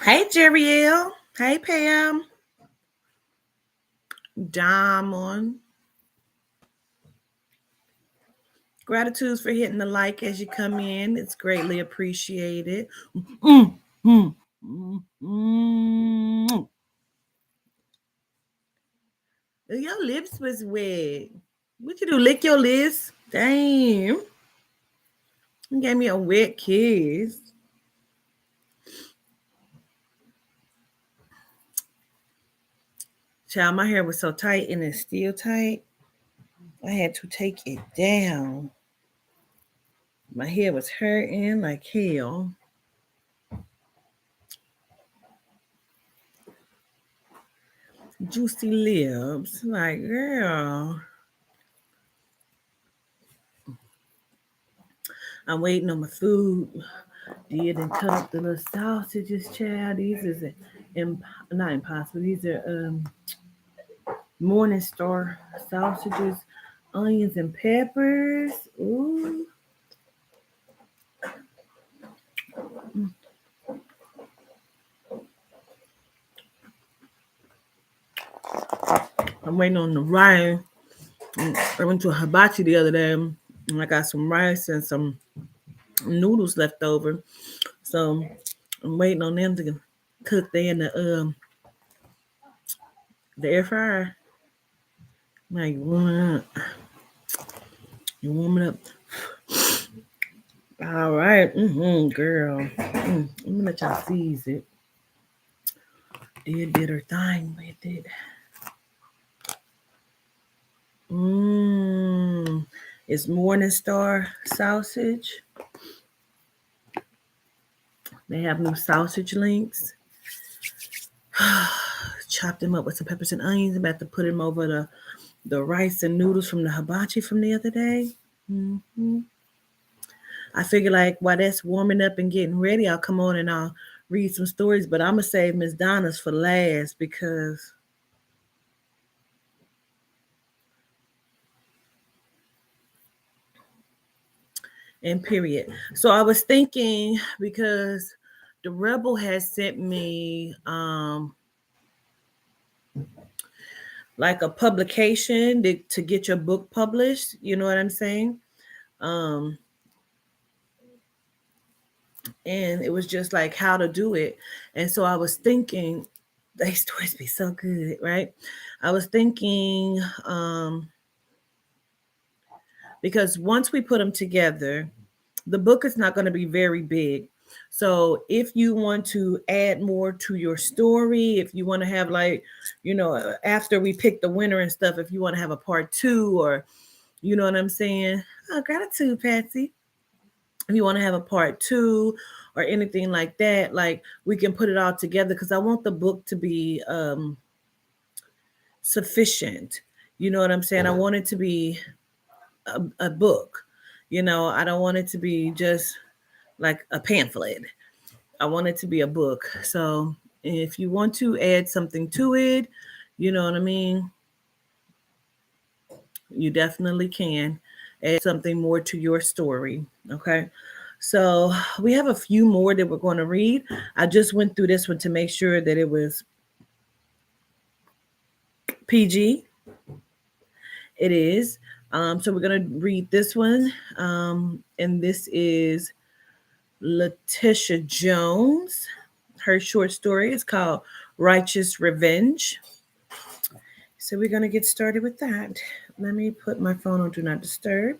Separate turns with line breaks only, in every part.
Hey, Jeriel. Hey, Pam. Diamond. Gratitudes for hitting the like as you come in. It's greatly appreciated. Mm, mm, mm. Your lips was wet. What you do? Lick your lips? Damn. You gave me a wet kiss. Child, my hair was so tight and it's still tight. I had to take it down. My hair was hurting like hell. Juicy lips. Like, girl. I'm waiting on my food. Did and cut up the little sausages, child. These is not impossible. These are Morning Star sausages, onions and peppers. Ooh. I'm waiting on the rice. I went to a hibachi the other day and I got some rice and some noodles left over. So I'm waiting on them to cook. They in the air fryer. Like you warm it up. All right, girl. Let me let y'all seize it. Did her thing with it. Mmm. It's Morning Star sausage. They have new sausage links. Chop them up with some peppers and onions. I'm about to put them over the rice and noodles from the hibachi from the other day. hmm I figure like while that's warming up and getting ready, I'll come on and I'll read some stories. But I'm gonna save Miss Donna's for last because and period. So I was thinking because the Rebel has sent me like a publication to get your book published. You know what I'm saying? Um, and it was just like how to do it. And so I was thinking, they stories be so good, right? I was thinking because once we put them together, the book is not going to be very big. So if you want to add more to your story, if you want to have like, after we pick the winner and stuff, if you want to have a part two or, you know what I'm saying? Oh, gratitude, Patsy. If you want to have a part two or anything like that, like we can put it all together because I want the book to be sufficient. You know what I'm saying? I want it to be a book. I don't want it to be just like a pamphlet. I want it to be a book. So if you want to add something to it, you know what I mean? You definitely can add something more to your story. Okay. So we have a few more that we're going to read. I just went through this one to make sure that it was PG. It is. So we're going to read this one. And this is Letitia Jones. Her short story is called Righteous Revenge. So we're going to get started with that. Let me put my phone on Do Not Disturb.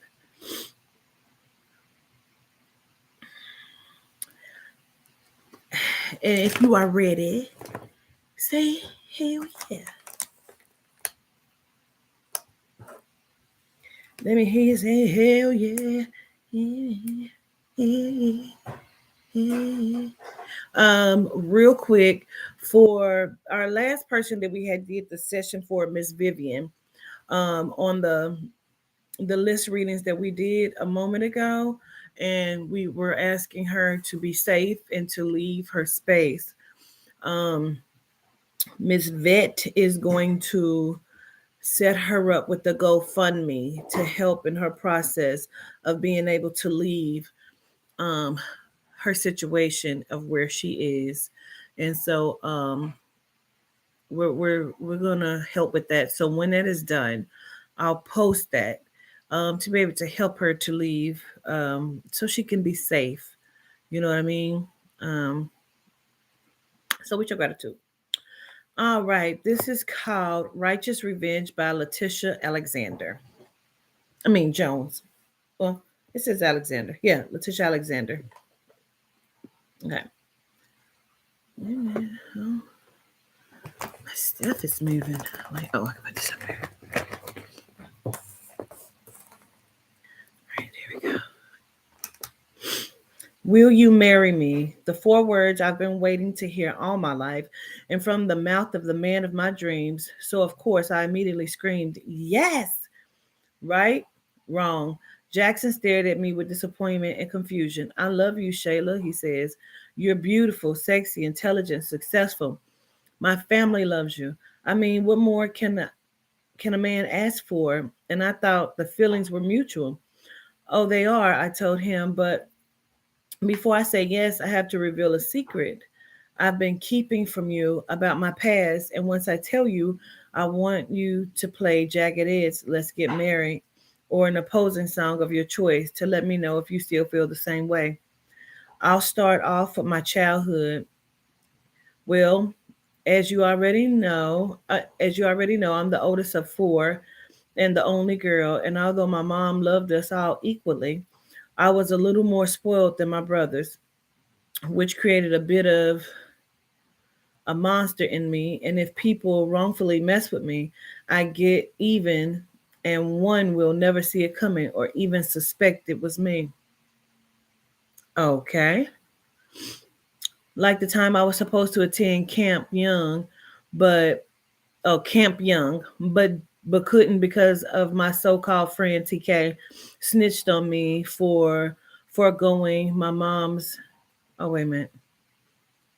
And if you are ready, say hell yeah. Let me hear you say hell yeah. Yeah, yeah, yeah. Real quick, for our last person that we had did the session for, Miss Vivian, on the list readings that we did a moment ago, and we were asking her to be safe and to leave her space. Miss Vet is going to set her up with the GoFundMe to help in her process of being able to leave her situation of where she is. And so we're gonna help with that. So when that is done, I'll post that to be able to help her to leave so she can be safe. You know what I mean? Um, so with your gratitude. All right, this is called Righteous Revenge by Letitia Alexander. I mean Jones. Well, it says Alexander. Yeah, Letitia Alexander. Okay. Wait a minute. Oh, my stuff is moving. Wait, oh, I can put this up there. All right, there we go. Will you marry me? The four words I've been waiting to hear all my life, and from the mouth of the man of my dreams. So, of course, I immediately screamed, yes! Right? Wrong. Jackson stared at me with disappointment and confusion. I love you, Shayla, he says. You're beautiful, sexy, intelligent, successful. My family loves you. I mean, what more can a man ask for? And I thought the feelings were mutual. Oh, they are, I told him, but before I say yes, I have to reveal a secret I've been keeping from you about my past. And once I tell you, I want you to play Jagged Edge, Let's Get Married, or an opposing song of your choice to let me know if you still feel the same way. I'll start off with my childhood. Well, as you already know, I'm the oldest of four and the only girl. And although my mom loved us all equally, I was a little more spoiled than my brothers, which created a bit of a monster in me. And if people wrongfully mess with me, I get even, and one will never see it coming or even suspect it was me. Okay. Like the time I was supposed to attend but Camp Young, but couldn't because of my so-called friend TK snitched on me for foregoing my mom's. Oh wait a minute.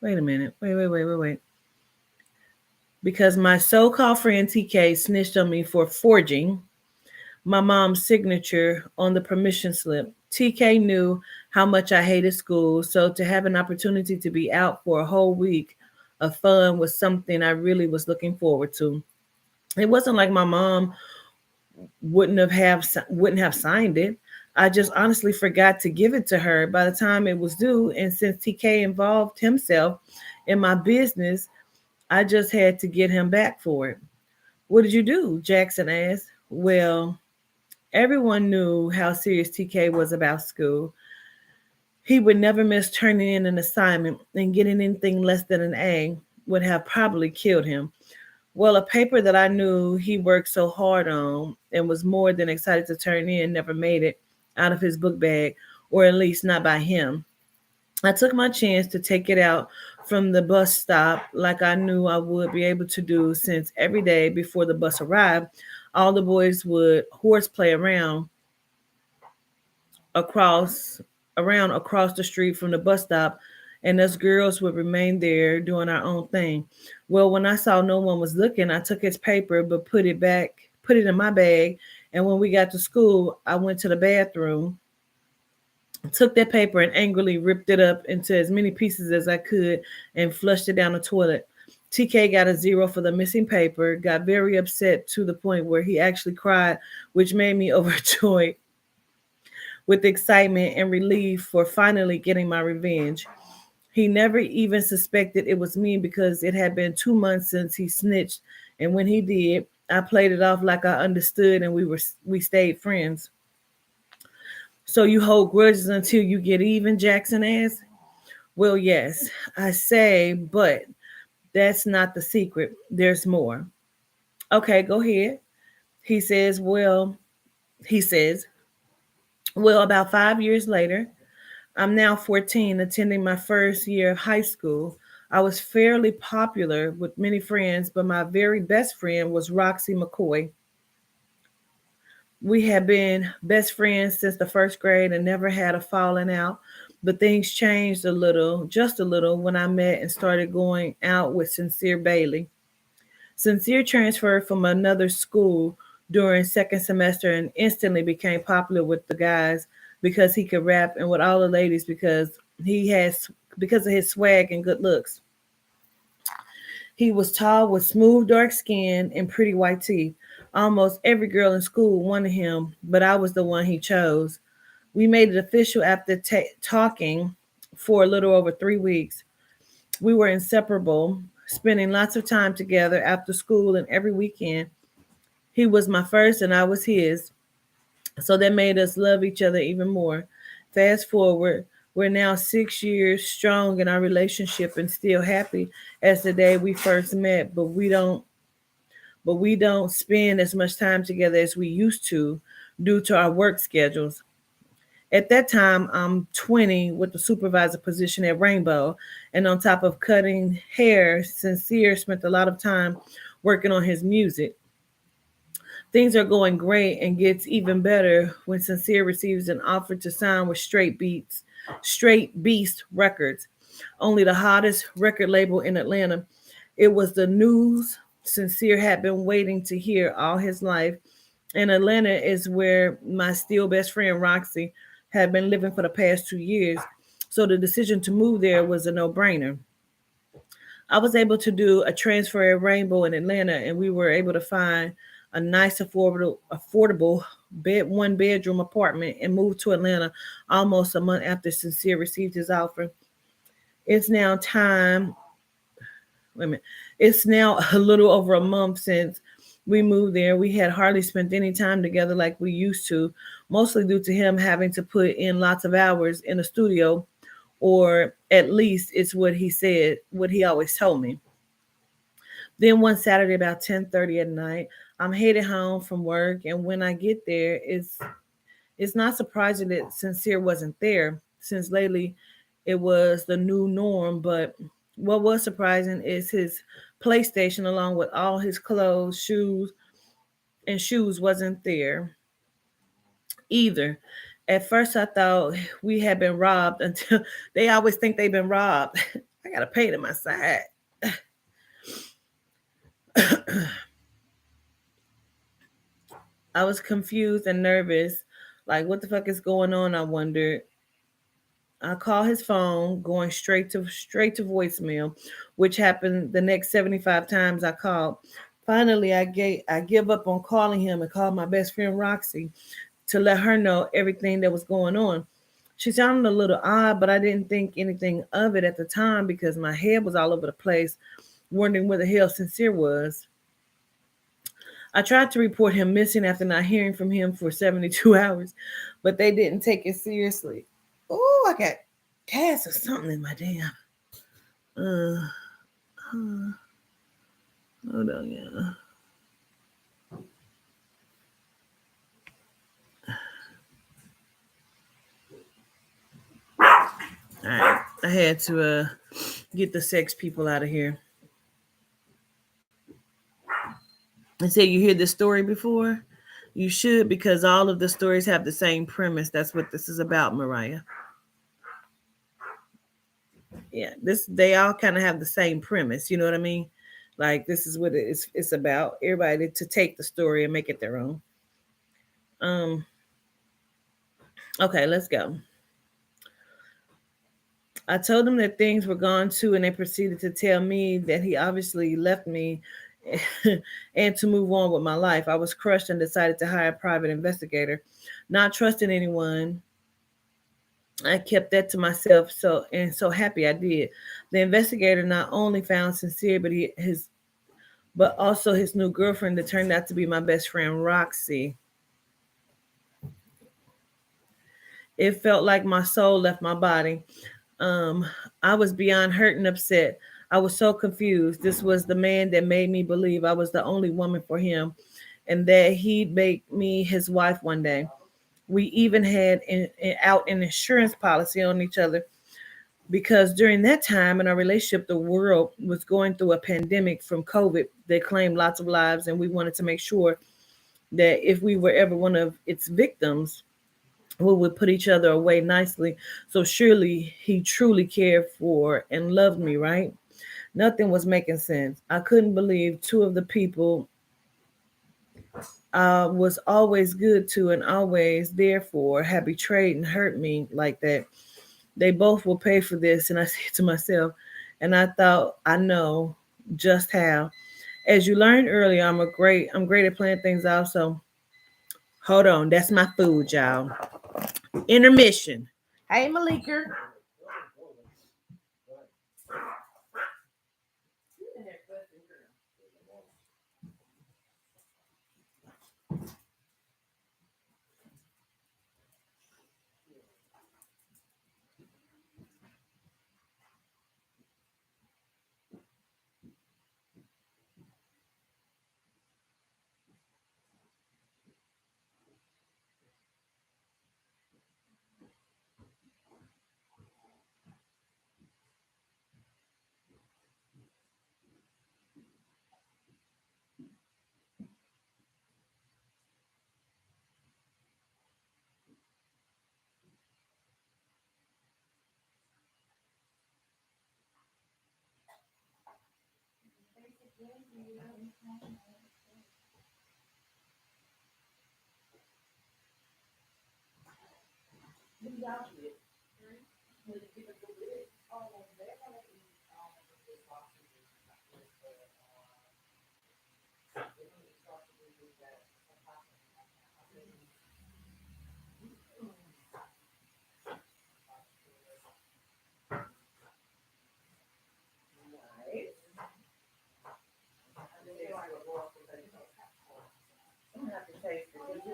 Wait a minute. Wait. Because my so-called friend TK snitched on me for forging my mom's signature on the permission slip. TK knew how much I hated school, so to have an opportunity to be out for a whole week of fun was something I really was looking forward to. It wasn't like my mom wouldn't have signed it. I just honestly forgot to give it to her by the time it was due, and since TK involved himself in my business, I just had to get him back for it. What did you do? Jackson asked. Well, everyone knew how serious TK was about school. He would never miss turning in an assignment, and getting anything less than an A would have probably killed him. Well, a paper that I knew he worked so hard on and was more than excited to turn in never made it out of his book bag, or at least not by him. I took my chance to take it out from the bus stop like I knew I would be able to do, since every day before the bus arrived, all the boys would horseplay across across the street from the bus stop, and us girls would remain there doing our own thing. Well, when I saw no one was looking, I took his paper but put it in my bag, and when we got to school, I went to the bathroom, took that paper and angrily ripped it up into as many pieces as I could and flushed it down the toilet. TK got a zero for the missing paper, got very upset to the point where he actually cried, which made me overjoyed with excitement and relief for finally getting my revenge. He never even suspected it was me because it had been 2 months since he snitched, and when he did, I played it off like I understood, and we stayed friends. So you hold grudges until you get even, Jackson asked. Well, yes, I say, but that's not the secret. There's more. Okay, go ahead. He says, well, he says, well, about 5 years later, I'm now 14, attending my first year of high school. I was fairly popular with many friends, but my very best friend was Roxy McCoy. We had been best friends since the first grade and never had a falling out. But things changed a little, just a little, when I met and started going out with Sincere Bailey. Sincere transferred from another school during second semester and instantly became popular with the guys because he could rap, and with all the ladies because he has because of his swag and good looks. He was tall with smooth dark skin and pretty white teeth. Almost every girl in school wanted him, but I was the one he chose. We made it official after talking for a little over 3 weeks. We were inseparable, spending lots of time together after school and every weekend. He was my first and I was his, so that made us love each other even more. Fast forward, we're now 6 years strong in our relationship and still happy as the day we first met, but we don't spend as much time together as we used to due to our work schedules. At that time, I'm 20 with the supervisor position at Rainbow, and on top of cutting hair, Sincere spent a lot of time working on his music. Things are going great and gets even better when Sincere receives an offer to sign with Straight Beast Records, only the hottest record label in Atlanta. It was the news Sincere had been waiting to hear all his life. And Atlanta is where my still best friend Roxy had been living for the past 2 years. So the decision to move there was a no brainer. I was able to do a transfer at Rainbow in Atlanta, and we were able to find a nice, affordable one bedroom apartment and move to Atlanta almost a month after Sincere received his offer. It's now time. Wait a minute. It's now a little over a month since we moved there. We had hardly spent any time together like we used to, mostly due to him having to put in lots of hours in the studio, or at least it's what he said, what he always told me. Then one Saturday about 10:30 at night, I'm headed home from work, and when I get there, it's not surprising that Sincere wasn't there, since lately it was the new norm. But what was surprising is his PlayStation, along with all his clothes, shoes wasn't there either. At first, I thought we had been robbed until they always think they've been robbed. I got a pain in my side. I was confused and nervous. Like, what the fuck is going on? I wondered. I call his phone, going straight to voicemail, which happened the next 75 times I called. Finally, I give up on calling him and called my best friend Roxy to let her know everything that was going on. She sounded a little odd, but I didn't think anything of it at the time because my head was all over the place, wondering where the hell Sincere was. I tried to report him missing after not hearing from him for 72 hours, but they didn't take it seriously. Oh, I got gas or something in my damn. Uh, uh, Hold on, yeah. All right, I had to get the sex people out of here. I said, you hear this story before? You should, because all of the stories have the same premise. That's what this is about, Mariah. Yeah, this they all kind of have the same premise. You know what I mean? Like this is what it's about. Everybody to take the story and make it their own. Um. Okay, let's go. I told them that things were gone too, and they proceeded to tell me that he obviously left me and to move on with my life. I was crushed and decided to hire a private investigator. Not trusting anyone, I kept that to myself. So happy I did. The investigator not only found Sincere, but also his new girlfriend that turned out to be my best friend Roxy. It felt like my soul left my body. Um, I was beyond hurt and upset. I was so confused. This was the man that made me believe I was the only woman for him and that he'd make me his wife one day. We even had out an insurance policy on each other because during that time in our relationship, the world was going through a pandemic from COVID that claimed lots of lives, and we wanted to make sure that if we were ever one of its victims, we would put each other away nicely. So surely he truly cared for and loved me, right? Nothing was making sense. I couldn't believe two of the people I was always good to and always there for had betrayed and hurt me like that. They both will pay for this. And I said to myself, and I thought, I know just how. As you learned earlier, I'm great at planning things out. So hold on, that's my food, y'all. Intermission. Hey, Malika.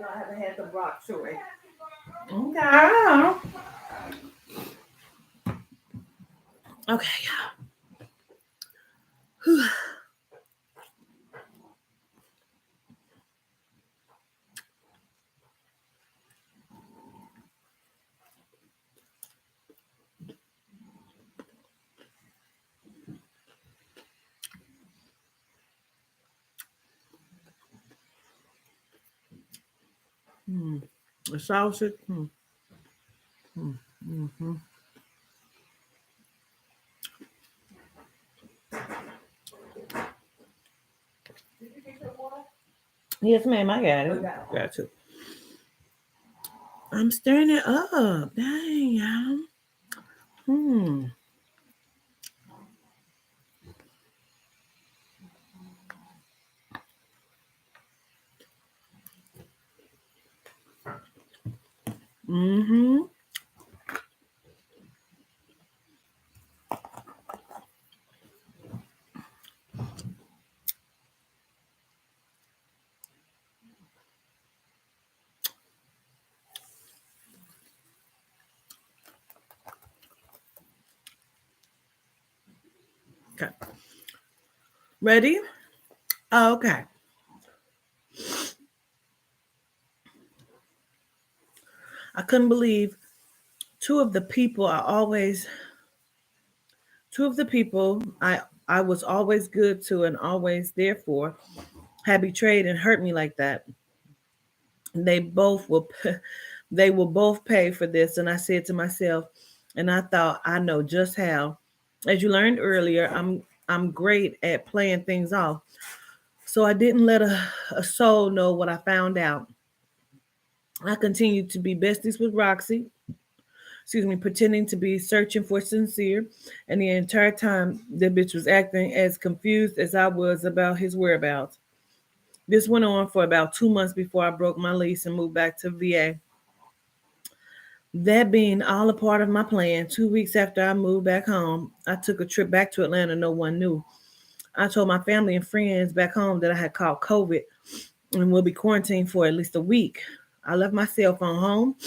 I haven't had the brock chewy. Okay. Okay. Mm. The sausage. Mm. Mm. Mm-hmm. Yes, ma'am. I got it. Got to. I'm stirring it up. Dang, y'all. Hmm. Mm-hmm. Okay. Ready? Okay. I couldn't believe two of the people I always, two of the people I was always good to and always there for had betrayed and hurt me like that. They both will, they will both pay for this. And I said to myself, and I thought I know just how. As you learned earlier, I'm great at playing things off. So I didn't let a soul know what I found out. I continued to be besties with Roxy, pretending to be searching for sincere, and the entire time the bitch was acting as confused as I was about his whereabouts. This went on for about 2 months before I broke my lease and moved back to VA. That being all a part of my plan, 2 weeks after I moved back home, I took a trip back to Atlanta no one knew. I told my family and friends back home that I had caught COVID and will be quarantined for at least a week. I left my cell phone home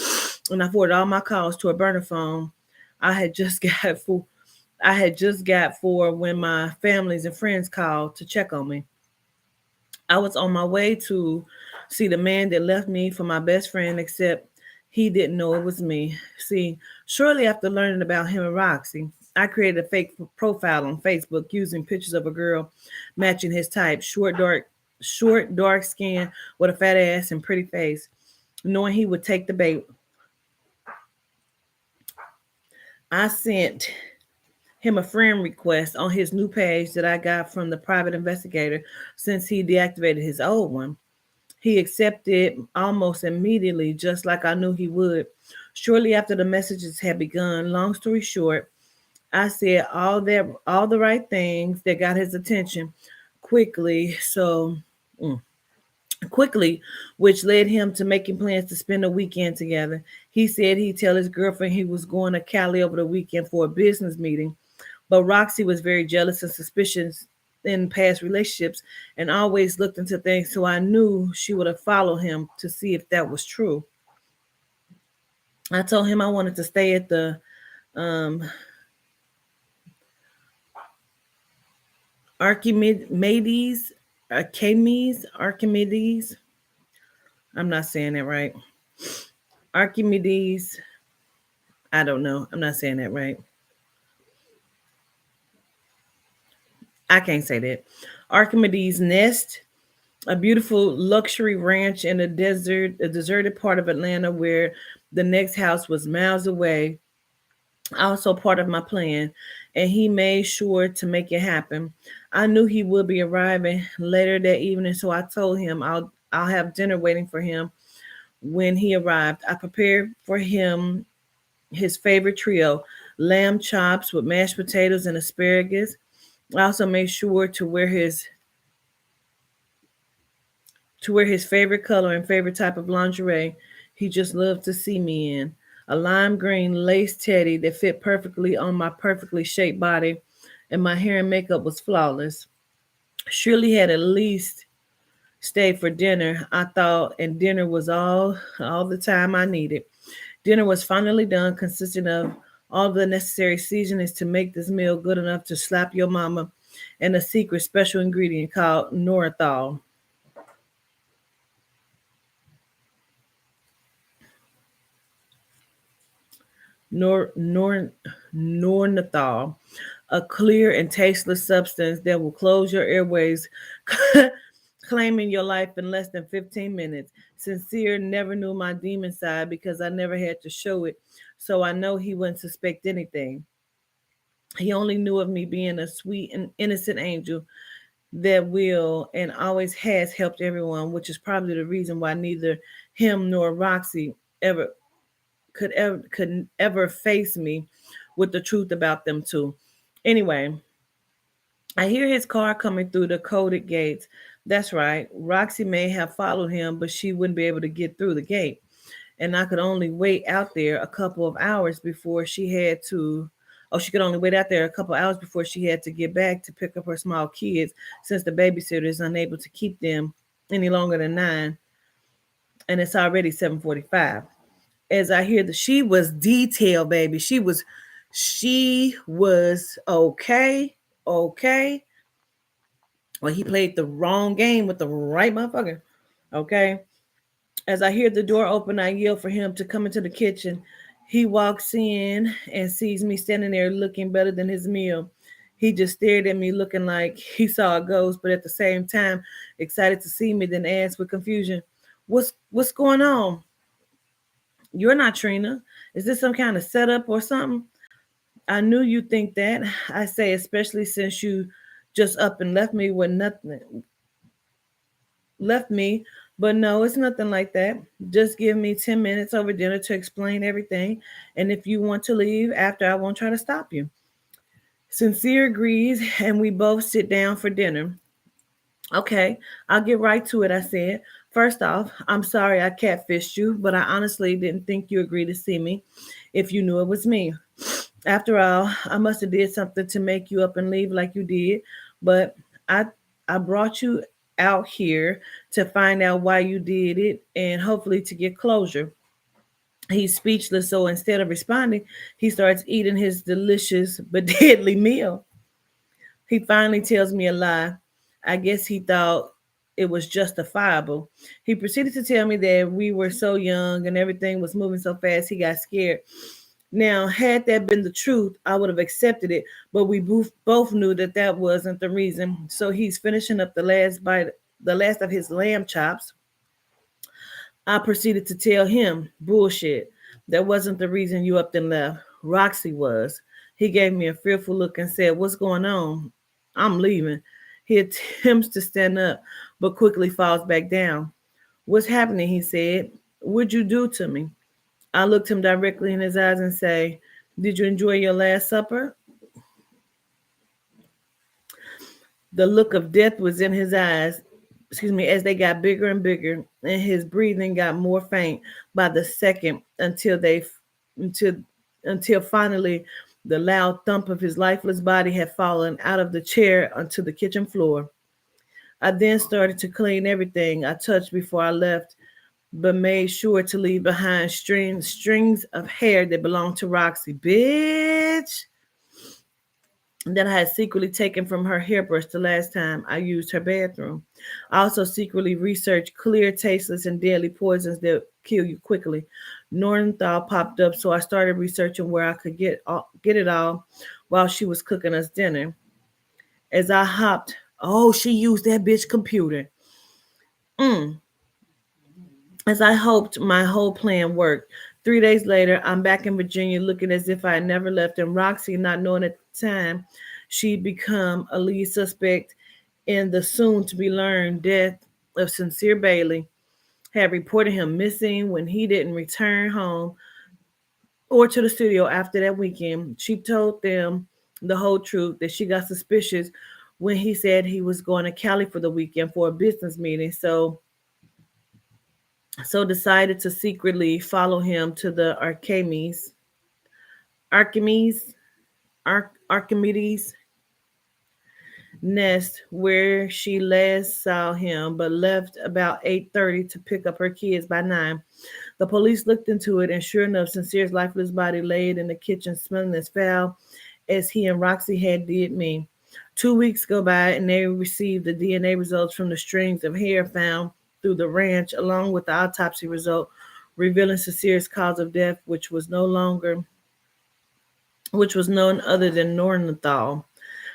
and I forwarded all my calls to a burner phone I had just got for when my families and friends called to check on me. I was on my way to see the man that left me for my best friend, except he didn't know it was me. See, shortly after learning about him and Roxy, I created a fake profile on Facebook using pictures of a girl matching his type, short, dark skin with a fat ass and pretty face. Knowing he would take the bait, I sent him a friend request on his new page that I got from the private investigator since he deactivated his old one. He accepted almost immediately, just like I knew he would. Shortly after the messages had begun, long story short, I said all the right things that got his attention quickly. Mm, quickly, which led him to making plans to spend a weekend together. He said he'd tell his girlfriend he was going to Cali over the weekend for a business meeting, but Roxy was very jealous and suspicious in past relationships and always looked into things, so I knew she would have followed him to see if that was true. I told him I wanted to stay at the um, Archimedes. I'm not saying that right. Archimedes. I don't know. I'm not saying that right. I can't say that. Archimedes Nest, a beautiful luxury ranch in a deserted part of Atlanta where the next house was miles away. Also part of my plan, and he made sure to make it happen. I knew he would be arriving later that evening, so I told him I'll have dinner waiting for him when he arrived. I prepared for him his favorite trio, lamb chops with mashed potatoes and asparagus. I also made sure to wear his favorite color and favorite type of lingerie he just loved to see me in. A lime green lace teddy that fit perfectly on my perfectly shaped body, and my hair and makeup was flawless. Shirley had at least stayed for dinner, I thought, and dinner was all the time I needed. Dinner was finally done, consisting of all the necessary seasonings to make this meal good enough to slap your mama, and a secret special ingredient called Norathol. Nor Nornathal, a clear and tasteless substance that will close your airways, claiming your life in less than 15 minutes. Sincere never knew my demon side because I never had to show it, so I know he wouldn't suspect anything. He only knew of me being a sweet and innocent angel that will and always has helped everyone, which is probably the reason why neither him nor Roxy could ever face me with the truth about them too. Anyway, I hear his car coming through the coded gates. That's right. Roxy may have followed him, but she wouldn't be able to get through the gate. And I could only wait out there a couple of hours before she had to. Oh, she could only wait out there a couple of hours before she had to get back to pick up her small kids since the babysitter is unable to keep them any longer than 9, and it's already 7:45. As I hear that she was detailed, baby. She was okay. Okay. Well, he played the wrong game with the right motherfucker. Okay. As I hear the door open, I yell for him to come into the kitchen. He walks in and sees me standing there looking better than his meal. He just stared at me, looking like he saw a ghost, but at the same time, excited to see me, then asked with confusion, what's going on? You're not Trina. Is this some kind of setup or something? I knew you'd think that. I say, especially since you just up and left me. But no, it's nothing like that. Just give me 10 minutes over dinner to explain everything. And if you want to leave after, I won't try to stop you. Sincere agrees, and we both sit down for dinner. Okay, I'll get right to it, I said. First off, I'm sorry I catfished you, but I honestly didn't think you agreed to see me if you knew it was me. After all, I must have did something to make you up and leave like you did, but I I brought you out here to find out why you did it and hopefully to get closure. He's speechless, so instead of responding, he starts eating his delicious but deadly meal. He finally tells me a lie. I guess he thought it was justifiable. He proceeded to tell me that we were so young and everything was moving so fast he got scared. Now, had that been the truth, I would have accepted it, but we both knew that that wasn't the reason. So he's finishing up the last of his lamb chops. I proceeded to tell him, bullshit. That wasn't the reason you up and left. Roxy was. He gave me a fearful look and said, what's going on? I'm leaving. He attempts to stand up, but quickly falls back down. What's happening? He said. What'd you do to me? I looked him directly in his eyes and say, did you enjoy your last supper? The look of death was in his eyes, as they got bigger and bigger, and his breathing got more faint by the second until until finally the loud thump of his lifeless body had fallen out of the chair onto the kitchen floor. I then started to clean everything I touched before I left, but made sure to leave behind strings of hair that belonged to Roxy. Bitch! That I had secretly taken from her hairbrush the last time I used her bathroom. I also secretly researched clear, tasteless, and deadly poisons that kill you quickly. Nordenthal popped up, so I started researching where I could get it all while she was cooking us dinner. As I hopped, oh, she used that bitch computer. Mm. As I hoped my whole plan worked. 3 days later, I'm back in Virginia looking as if I had never left, and Roxy, not knowing at the time she'd become a lead suspect in the soon to be learned death of Sincere Bailey, had reported him missing when he didn't return home or to the studio after that weekend. She told them the whole truth, that she got suspicious when he said he was going to Cali for the weekend for a business meeting. So decided to secretly follow him to the Archimedes, Archimedes nest where she last saw him, but left about 8:30 to pick up her kids by 9. The police looked into it, and sure enough, Sincere's lifeless body laid in the kitchen, smelling as foul as he and Roxy had did me. 2 weeks go by, and they received the DNA results from the strings of hair found through the ranch, along with the autopsy result, revealing Sincere's cause of death, which was none other than Nordenthal.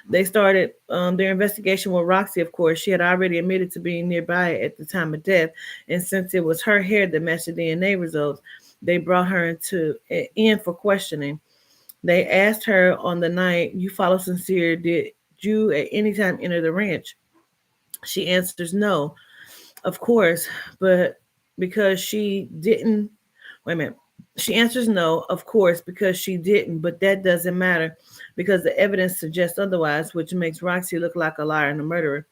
They started their investigation with Roxy, of course. She had already admitted to being nearby at the time of death, and since it was her hair that matched the DNA results, they brought her in for questioning. They asked her on the night you follow Sincere, did you at any time enter the ranch? She answers no, of course, but because she didn't. Wait a minute. She answers no, of course, because she didn't, but that doesn't matter because the evidence suggests otherwise, which makes Roxy look like a liar and a murderer.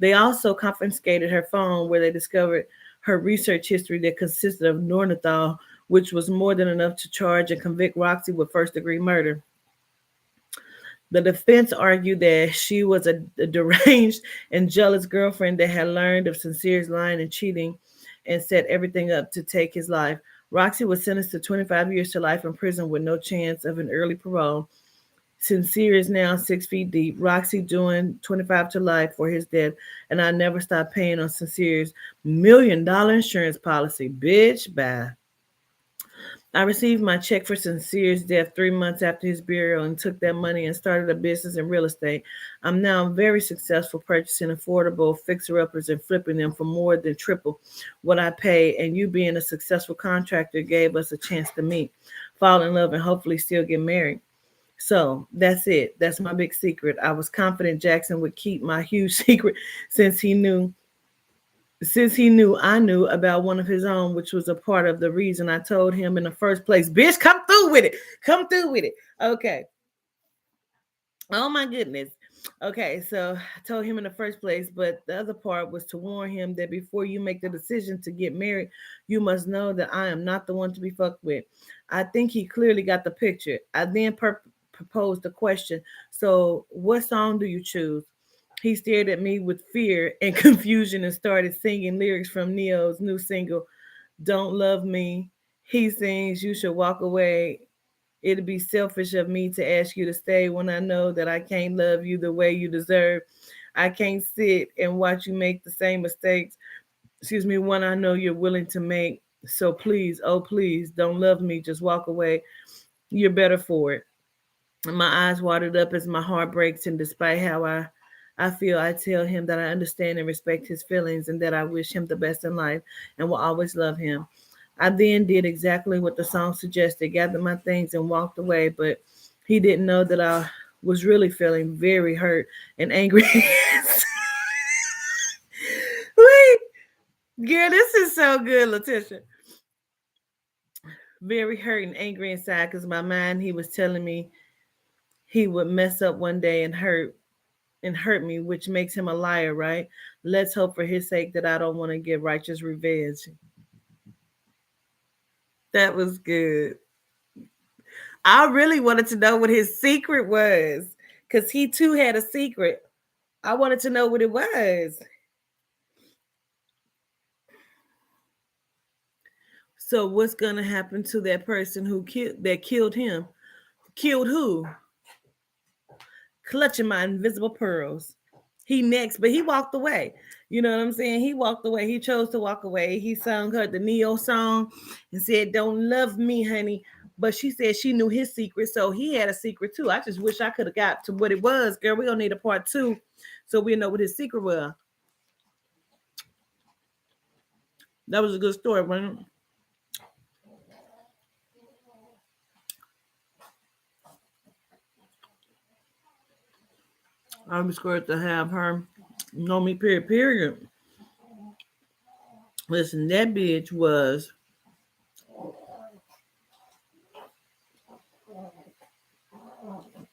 They also confiscated her phone where they discovered her research history that consisted of Nordenthal, which was more than enough to charge and convict Roxy with first degree murder. The defense argued that she was a deranged and jealous girlfriend that had learned of Sincere's lying and cheating and set everything up to take his life. Roxy was sentenced to 25 years to life in prison with no chance of an early parole. Sincere is now 6 feet deep. Roxy doing 25 to life for his death, and I never stopped paying on Sincere's $1 million insurance policy. Bitch, bye. I received my check for Sincere's death 3 months after his burial and took that money and started a business in real estate. I'm now very successful purchasing affordable fixer-uppers and flipping them for more than triple what I pay. And you being a successful contractor gave us a chance to meet, fall in love, and hopefully still get married. So that's it. That's my big secret. I was confident Jackson would keep my huge secret since he knew I knew about one of his own, which was a part of the reason I told him in the first place. Bitch, come through with it. Come through with it. Okay. Oh my goodness. Okay, so I told him in the first place, but the other part was to warn him that before you make the decision to get married, you must know that I am not the one to be fucked with. I think he clearly got the picture. I then proposed the question. So, what song do you choose? He stared at me with fear and confusion and started singing lyrics from Neo's new single, Don't Love Me. He sings, You should walk away. It'd be selfish of me to ask you to stay when I know that I can't love you the way you deserve. I can't sit and watch you make the same mistakes, when I know you're willing to make. So please, oh please, don't love me. Just walk away. You're better for it. My eyes watered up as my heart breaks, and despite how I feel, I tell him that I understand and respect his feelings and that I wish him the best in life and will always love him. I then did exactly what the song suggested, gathered my things and walked away, but he didn't know that I was really feeling very hurt and angry. Wait, girl, this is so good, Letitia. Very hurt and angry inside because my mind, he was telling me he would mess up one day and hurt. and hurt me, which makes him a liar, right? Let's hope for his sake that I don't want to get righteous revenge. That was good. I really wanted to know what his secret was because he too had a secret. I wanted to know what it was. So what's gonna happen to that person who killed him? Killed who? Clutching my invisible pearls. He next, but he walked away. You know what I'm saying? He walked away. He chose to walk away. He sung her the Neo song and said, "Don't love me, honey." But she said she knew his secret, so he had a secret too. I just wish I could have got to what it was, girl. We're gonna need a part two so we know what his secret was. That was a good story, wasn't it? I'm scared to have her know me, period. Listen, that bitch was.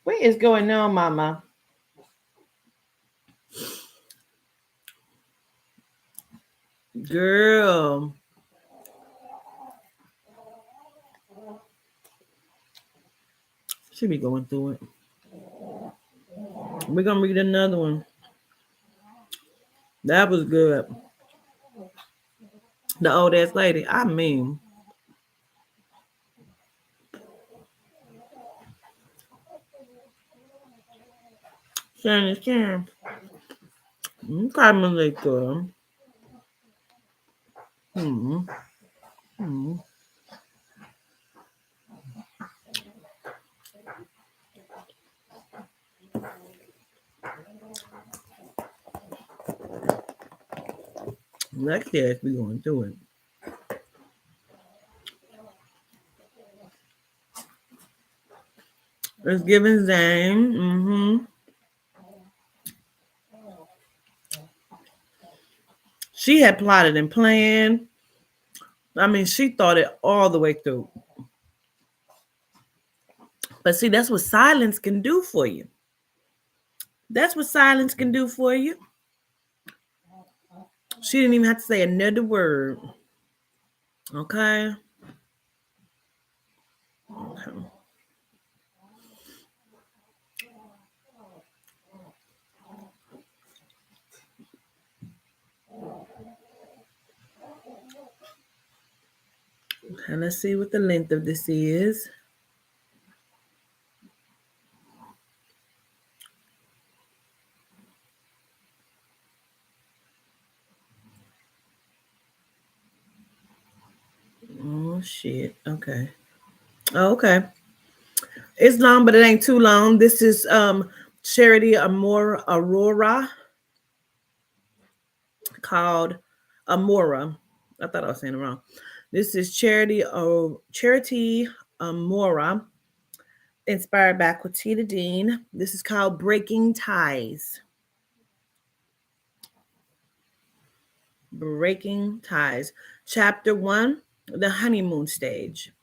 What is going on, mama? Girl. She be going through it. We're gonna read another one. That was good. The old ass lady. I mean, Shannon Sharon. Carmelita. Hmm. Hmm. Let's just be going through it. Let's give his name. Mm-hmm. She had plotted and planned. I mean, she thought it all the way through. But see, that's what silence can do for you. That's what silence can do for you. She didn't even have to say another word. Okay. Okay. And let's see what the length of this is. Oh shit. Okay. Oh, okay. It's long, but it ain't too long. This is Charity Aurora called Amora. I thought I was saying it wrong. This is Charity Amora, inspired by Quatita Dean. This is called Breaking Ties. Breaking Ties. Chapter 1, The Honeymoon Stage.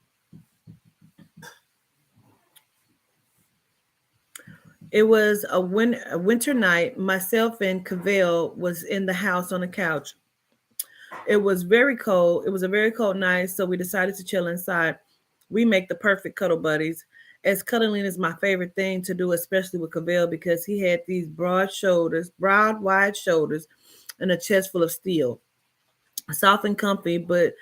It was a winter night. Myself and Cavell was in the house on the couch. It was very cold. It was a very cold night, so we decided to chill inside. We make the perfect cuddle buddies. As cuddling is my favorite thing to do, especially with Cavell, because he had these broad, wide shoulders, and a chest full of steel. Soft and comfy, but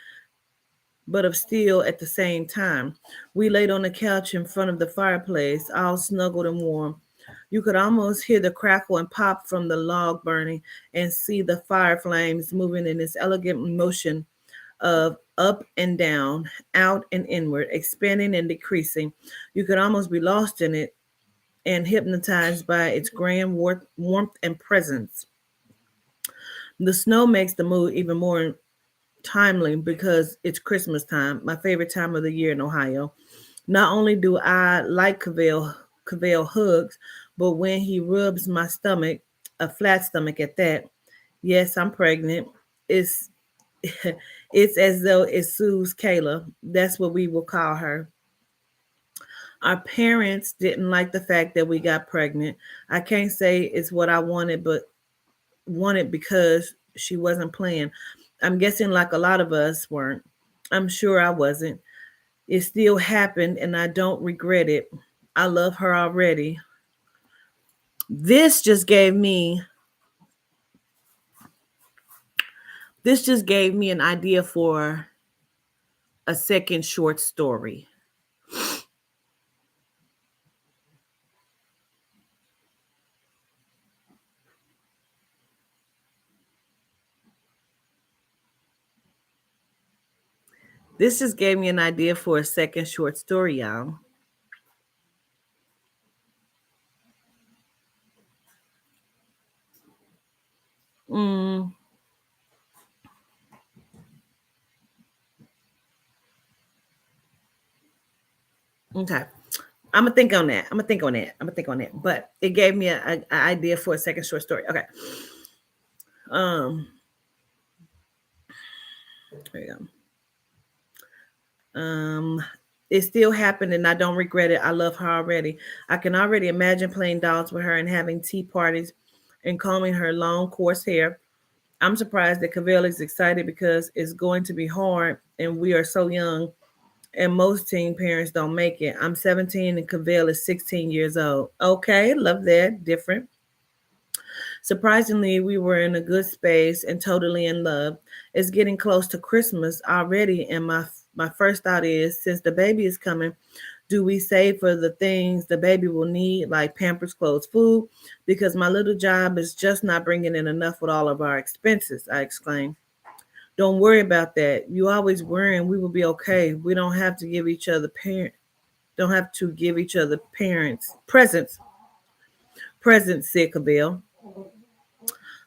of steel at the same time. We laid on the couch in front of the fireplace, all snuggled and warm. You could almost hear the crackle and pop from the log burning and see the fire flames moving in this elegant motion of up and down, out and inward, expanding and decreasing. You could almost be lost in it and hypnotized by its grand warmth and presence. The snow makes the mood even more timely because it's Christmas time, my favorite time of the year in Ohio. Not only do I like Cavell hugs, but when he rubs my stomach, a flat stomach at that, yes, I'm pregnant. It's it's as though it soothes Kayla. That's what we will call her. Our parents didn't like the fact that we got pregnant. I can't say it's what I wanted, but wanted because she wasn't playing. I'm guessing like a lot of us weren't. I'm sure I wasn't. It still happened and I don't regret it. I love her already. This just gave me this just gave me an idea for a second short story. This just gave me an idea for a second short story, y'all. Mm, okay. I'm gonna think on that. I'm gonna think on that. I'm gonna think on that. But it gave me a idea for a second short story. Okay. Um, there you go. It still happened and I don't regret it. I love her already. I can already imagine playing dolls with her and having tea parties and combing her long coarse hair. I'm surprised that Cavell is excited because it's going to be hard and we are so young and most teen parents don't make it. I'm 17 and Cavell is 16 years old. Okay, love that. Different. Surprisingly, we were in a good space and totally in love. It's getting close to Christmas already, and my first thought is, since the baby is coming, do we save for the things the baby will need, like Pampers, clothes, food? Because my little job is just not bringing in enough with all of our expenses, I exclaimed. Don't worry about that. You always worry and we will be okay. We don't have to give each other parents presents. Presents, said Cabell.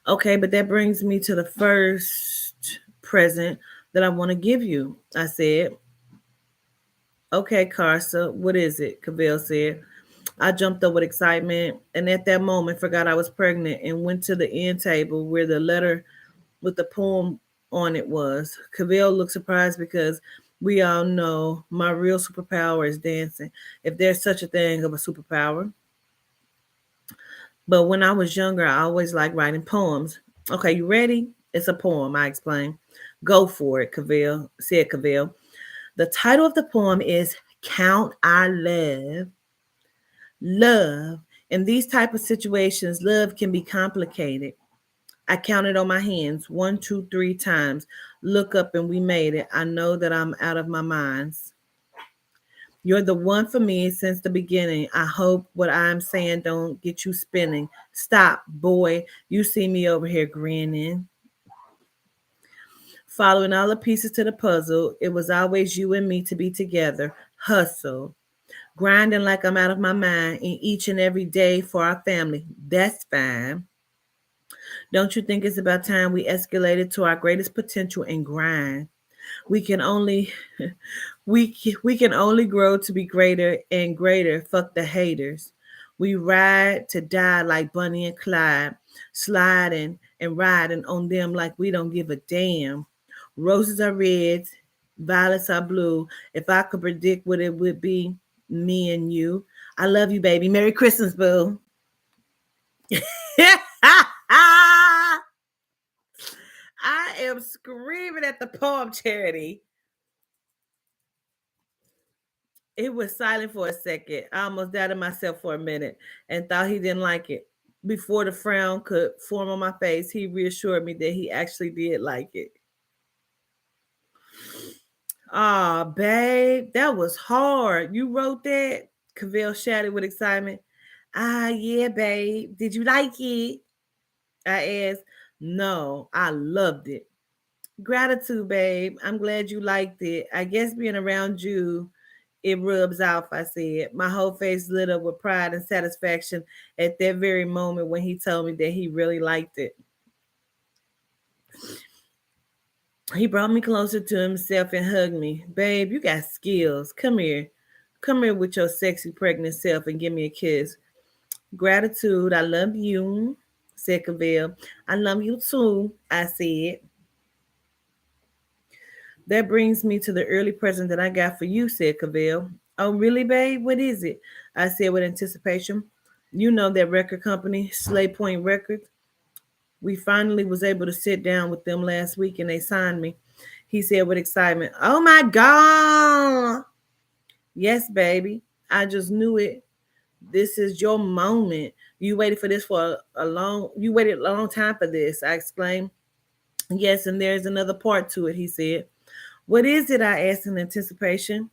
Okay, but that brings me to the first present that I want to give you. I said, okay, Carsa, what is it? Cabell said. I jumped up with excitement and at that moment forgot I was pregnant and went to the end table where the letter with the poem on it was. Cabell looked surprised because we all know my real superpower is dancing, if there's such a thing of a superpower. But when I was younger, I always liked writing poems. Okay, you ready? It's a poem, I explained. Go for it, Cavell, said Cavell. The title of the poem is Count Our Love. Love. In these type of situations, love can be complicated. I counted on my hands 1, 2, 3 times. Look up and we made it. I know that I'm out of my mind. You're the one for me since the beginning. I hope what I'm saying don't get you spinning. Stop, boy. You see me over here grinning. Following all the pieces to the puzzle, it was always you and me to be together. Hustle. Grinding like I'm out of my mind in each and every day for our family. That's fine. Don't you think it's about time we escalated to our greatest potential and grind? We can only we can only grow to be greater and greater. Fuck the haters. We ride to die like Bunny and Clyde, sliding and riding on them like we don't give a damn. Roses are red, violets are blue. If I could predict what it would be, me and you. I love you, baby. Merry Christmas, boo. I am screaming at the poem, Charity. It was silent for a second. I almost doubted myself for a minute and thought he didn't like it. Before the frown could form on my face, he reassured me that he actually did like it. Ah, babe, that was hard. You wrote that? Cavell shouted with excitement. Ah, yeah, babe. Did you like it? I asked. No, I loved it. Gratitude, babe. I'm glad you liked it. I guess being around you, it rubs off, I said. My whole face lit up with pride and satisfaction at that very moment when he told me that he really liked it. He brought me closer to himself and hugged me. Babe, you got skills. Come here. Come here with your sexy pregnant self and give me a kiss. Gratitude. I love you, said Cavell. I love you too, I said. That brings me to the early present that I got for you, said Cavell. Oh, really, babe? What is it? I said with anticipation. You know that record company, Slay Point Records. We finally was able to sit down with them last week and they signed me. He said with excitement, "Oh my God." Yes, baby. I just knew it. This is your moment. You waited for this for you waited a long time for this, I exclaimed. Yes, and there's another part to it, he said. What is it? I asked in anticipation.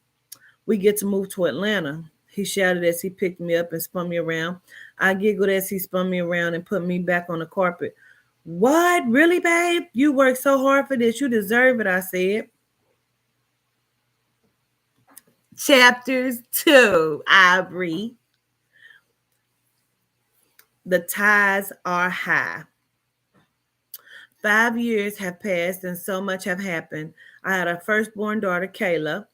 We get to move to Atlanta. He shouted as he picked me up and spun me around. I giggled as he spun me around and put me back on the carpet. What? Really, babe? You worked so hard for this. You deserve it, I said. Chapters 2, Aubrey. The ties are high. 5 years have passed and so much have happened. I had a firstborn daughter, Kayla,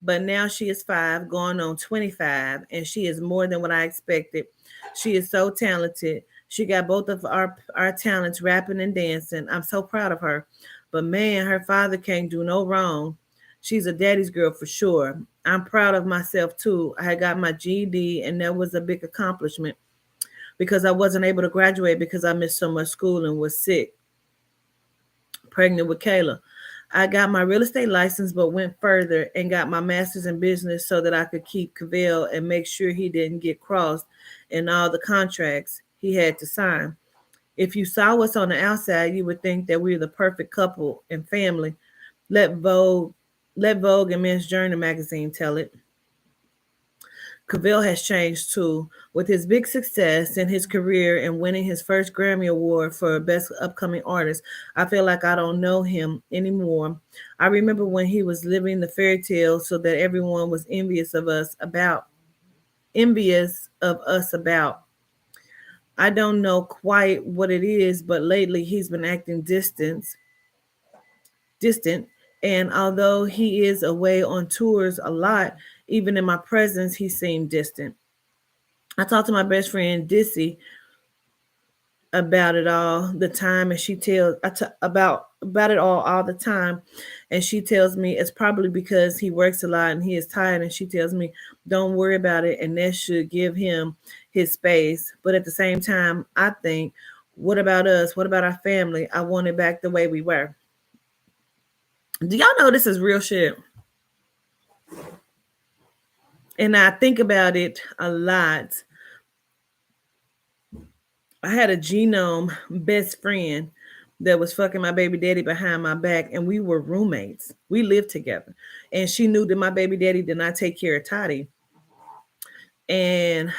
but now she is 5, going on 25, and she is more than what I expected. She is so talented. She got both of our talents, rapping and dancing. I'm so proud of her. But man, her father can't do no wrong. She's a daddy's girl for sure. I'm proud of myself too. I had got my GED, and that was a big accomplishment because I wasn't able to graduate because I missed so much school and was sick, pregnant with Kayla. I got my real estate license, but went further and got my master's in business so that I could keep Cavell and make sure he didn't get crossed in all the contracts he had to sign. If you saw us on the outside, you would think that we were the perfect couple and family. Let Vogue, let Vogue and Men's Journey magazine tell it. Cavell has changed too. With his big success in his career and winning his first Grammy Award for Best Upcoming Artist, I feel like I don't know him anymore. I remember when he was living the fairy tale so that everyone was envious of us about. I don't know quite what it is, but lately he's been acting distant. And although he is away on tours a lot, even in my presence, he seemed distant. I talked to my best friend Dissy about it all the time, and she tells about it all the time, and she tells me it's probably because he works a lot and he is tired, and she tells me don't worry about it, and that should give him his space. But at the same time, I think, what about us? What about our family? I want it back the way we were. Do y'all know this is real shit? And I think about it a lot. I had a genome best friend that was fucking my baby daddy behind my back, and we were roommates. We lived together. And she knew that my baby daddy did not take care of Toddy. And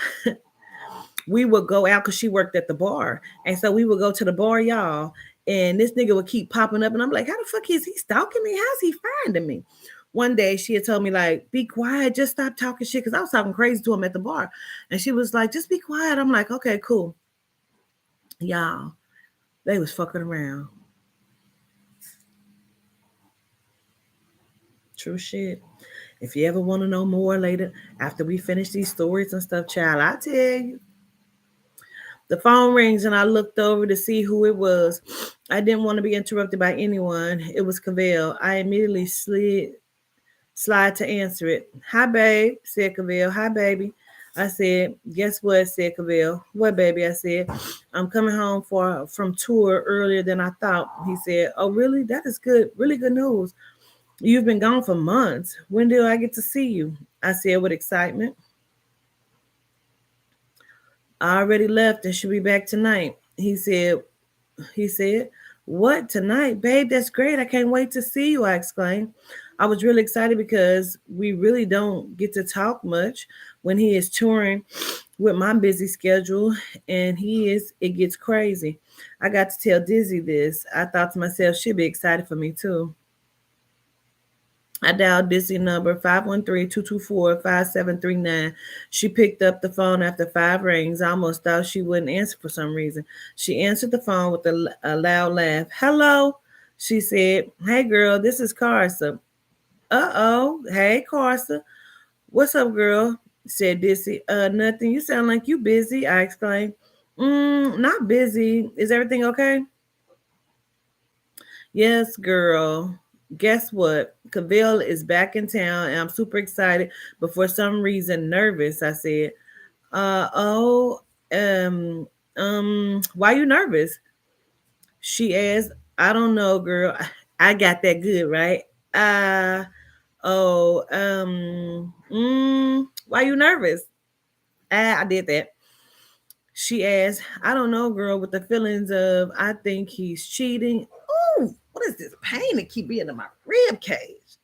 we would go out because she worked at the bar. And so we would go to the bar, y'all. And this nigga would keep popping up. And I'm like, how the fuck is he stalking me? How's he finding me? One day she had told me, like, be quiet, just stop talking shit. Because I was talking crazy to him at the bar. And she was like, just be quiet. I'm like, okay, cool. Y'all, they was fucking around. True shit. If you ever want to know more later, after we finish these stories and stuff, child, I tell you. The phone rings and I looked over to see who it was. I didn't want to be interrupted by anyone. It was Cavell. I immediately slide to answer it. Hi, babe, said Cavell. Hi, baby. I said, guess what, said Cavell. What, baby? I said, I'm coming home from tour earlier than I thought. He said, oh, really? That is good. Really good news. You've been gone for months. When do I get to see you? I said with excitement. I already left and should be back tonight. He said, what, tonight? Babe, that's great. I can't wait to see you, I exclaimed. I was really excited because we really don't get to talk much when he is touring with my busy schedule, and it gets crazy. I got to tell Dizzy this. I thought to myself, she'd be excited for me too. I dialed Dizzy number 513-224-5739. She picked up the phone after 5 rings. I almost thought she wouldn't answer for some reason. She answered the phone with a loud laugh. Hello, she said. Hey, girl, this is Carsa. Uh-oh. Hey, Carsa. What's up, girl? Said Dizzy. Nothing. You sound like you busy, I exclaimed. Not busy. Is everything okay? Yes, girl. Guess what? Cavell is back in town and I'm super excited, but for some reason nervous. I said, oh, why you nervous? She asked, I don't know, girl. I got that good, right? Uh oh, why you nervous? I did that. She asked, I don't know, girl, with the feelings of I think he's cheating. Ooh, what is this pain that keep being in my rib cage?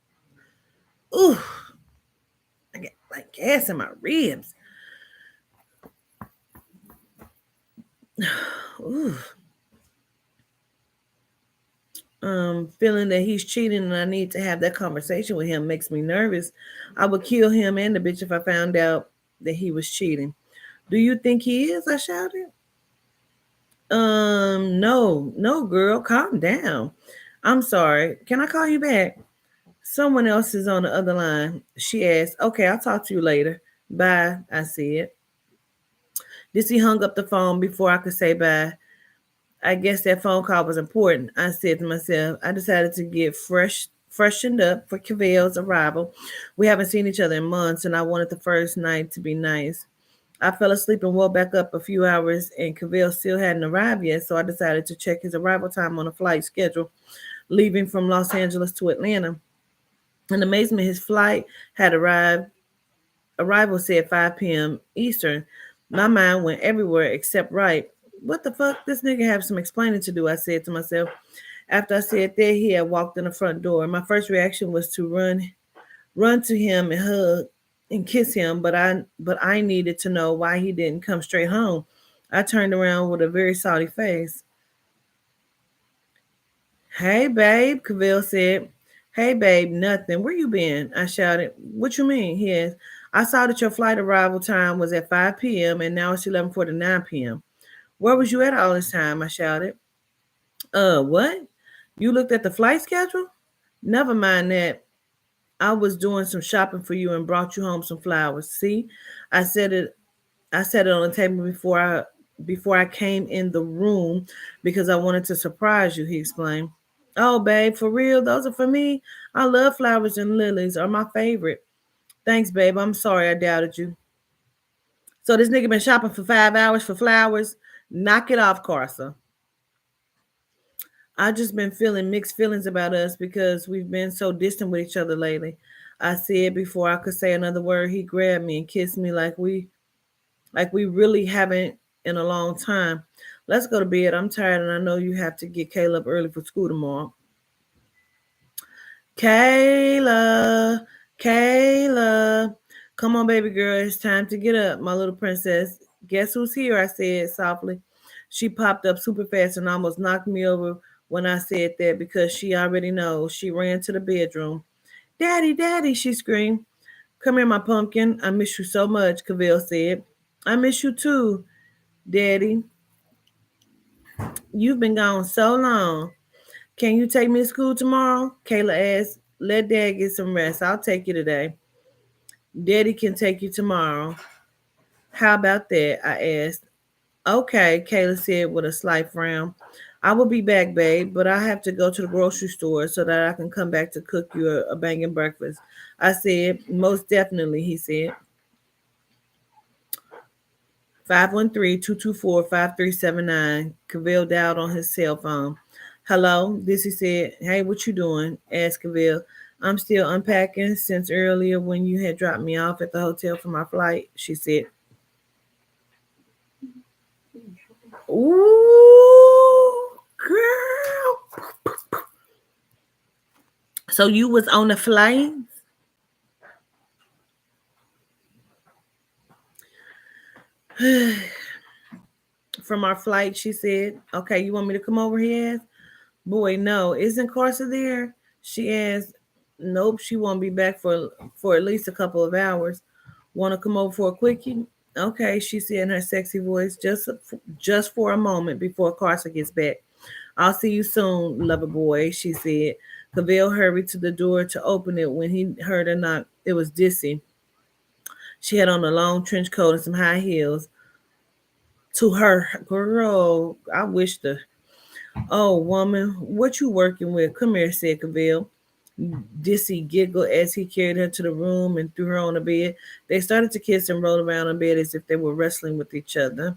Ooh, I get like gas in my ribs. Ooh. Feeling that he's cheating and I need to have that conversation with him makes me nervous. I would kill him and the bitch if I found out that he was cheating. Do you think he is? I shouted. No, no, girl, calm down. I'm sorry. Can I call you back? Someone else is on the other line. She asked, okay, I'll talk to you later. Bye, I said. Dissy hung up the phone before I could say bye. I guess that phone call was important. I said to myself, I decided to get freshened up for Cavell's arrival. We haven't seen each other in months, and I wanted the first night to be nice. I fell asleep and woke back up a few hours, and Cavell still hadn't arrived yet, so I decided to check his arrival time on a flight schedule, leaving from Los Angeles to Atlanta. In amazement, his flight had arrived. Arrival said 5 p.m. Eastern. My mind went everywhere except right. What the fuck? This nigga have some explaining to do, I said to myself. After I said that, he had walked in the front door. My first reaction was to run to him and hug and kiss him, but I needed to know why he didn't come straight home. I turned around with a very salty face. Hey babe, Cavell said. Hey babe, nothing. Where you been? I shouted. What you mean? He asked. I saw that your flight arrival time was at 5 p.m. and now it's 11:49 p.m. Where was you at all this time? I shouted. What? You looked at the flight schedule? Never mind that. I was doing some shopping for you and brought you home some flowers. See, I said it. I set it on the table before I came in the room because I wanted to surprise you. He explained. Oh, babe, for real? Those are for me. I love flowers and lilies are my favorite. Thanks, babe. I'm sorry I doubted you. So this nigga been shopping for 5 hours for flowers. Knock it off, Carsa. I just been feeling mixed feelings about us because we've been so distant with each other lately. I said before I could say another word, he grabbed me and kissed me like we really haven't in a long time. Let's go to bed. I'm tired and I know you have to get Caleb early for school tomorrow. Kayla, Kayla. Come on, baby girl. It's time to get up, my little princess. Guess who's here? I said softly. She popped up super fast and almost knocked me over when I said that because she already knows. She ran to the bedroom. Daddy, Daddy, she screamed. Come here, my pumpkin. I miss you so much, Cavell said. I miss you too, Daddy. You've been gone so long. Can you take me to school tomorrow? Kayla asked. Let Dad get some rest. I'll take you today. Daddy can take you tomorrow. How about that? I asked. Okay, Kayla said with a slight frown. I will be back, babe, but I have to go to the grocery store so that I can come back to cook you a banging breakfast. I said, most definitely, he said. 513-224-5379. Cavell dialed on his cell phone. Hello, this he said. Hey, what you doing? Asked Cavell. I'm still unpacking since earlier when you had dropped me off at the hotel for my flight, she said. Ooh, girl. So you was on the flight? From our flight, she said. Okay, you want me to come over? He asked. Boy, no. Isn't Carsa there? She asked. Nope, she won't be back for at least a couple of hours. Want to come over for a quickie? Okay, she said in her sexy voice, just for a moment before Carsa gets back. I'll see you soon, lover boy, she said. Cavell hurried to the door to open it when he heard a knock. It was Dissy. She had on a long trench coat and some high heels. To her, girl, I wish the oh woman, what you working with? Come here, said Cavell. Dissy giggled as he carried her to the room and threw her on the bed. They started to kiss and roll around in bed as if they were wrestling with each other.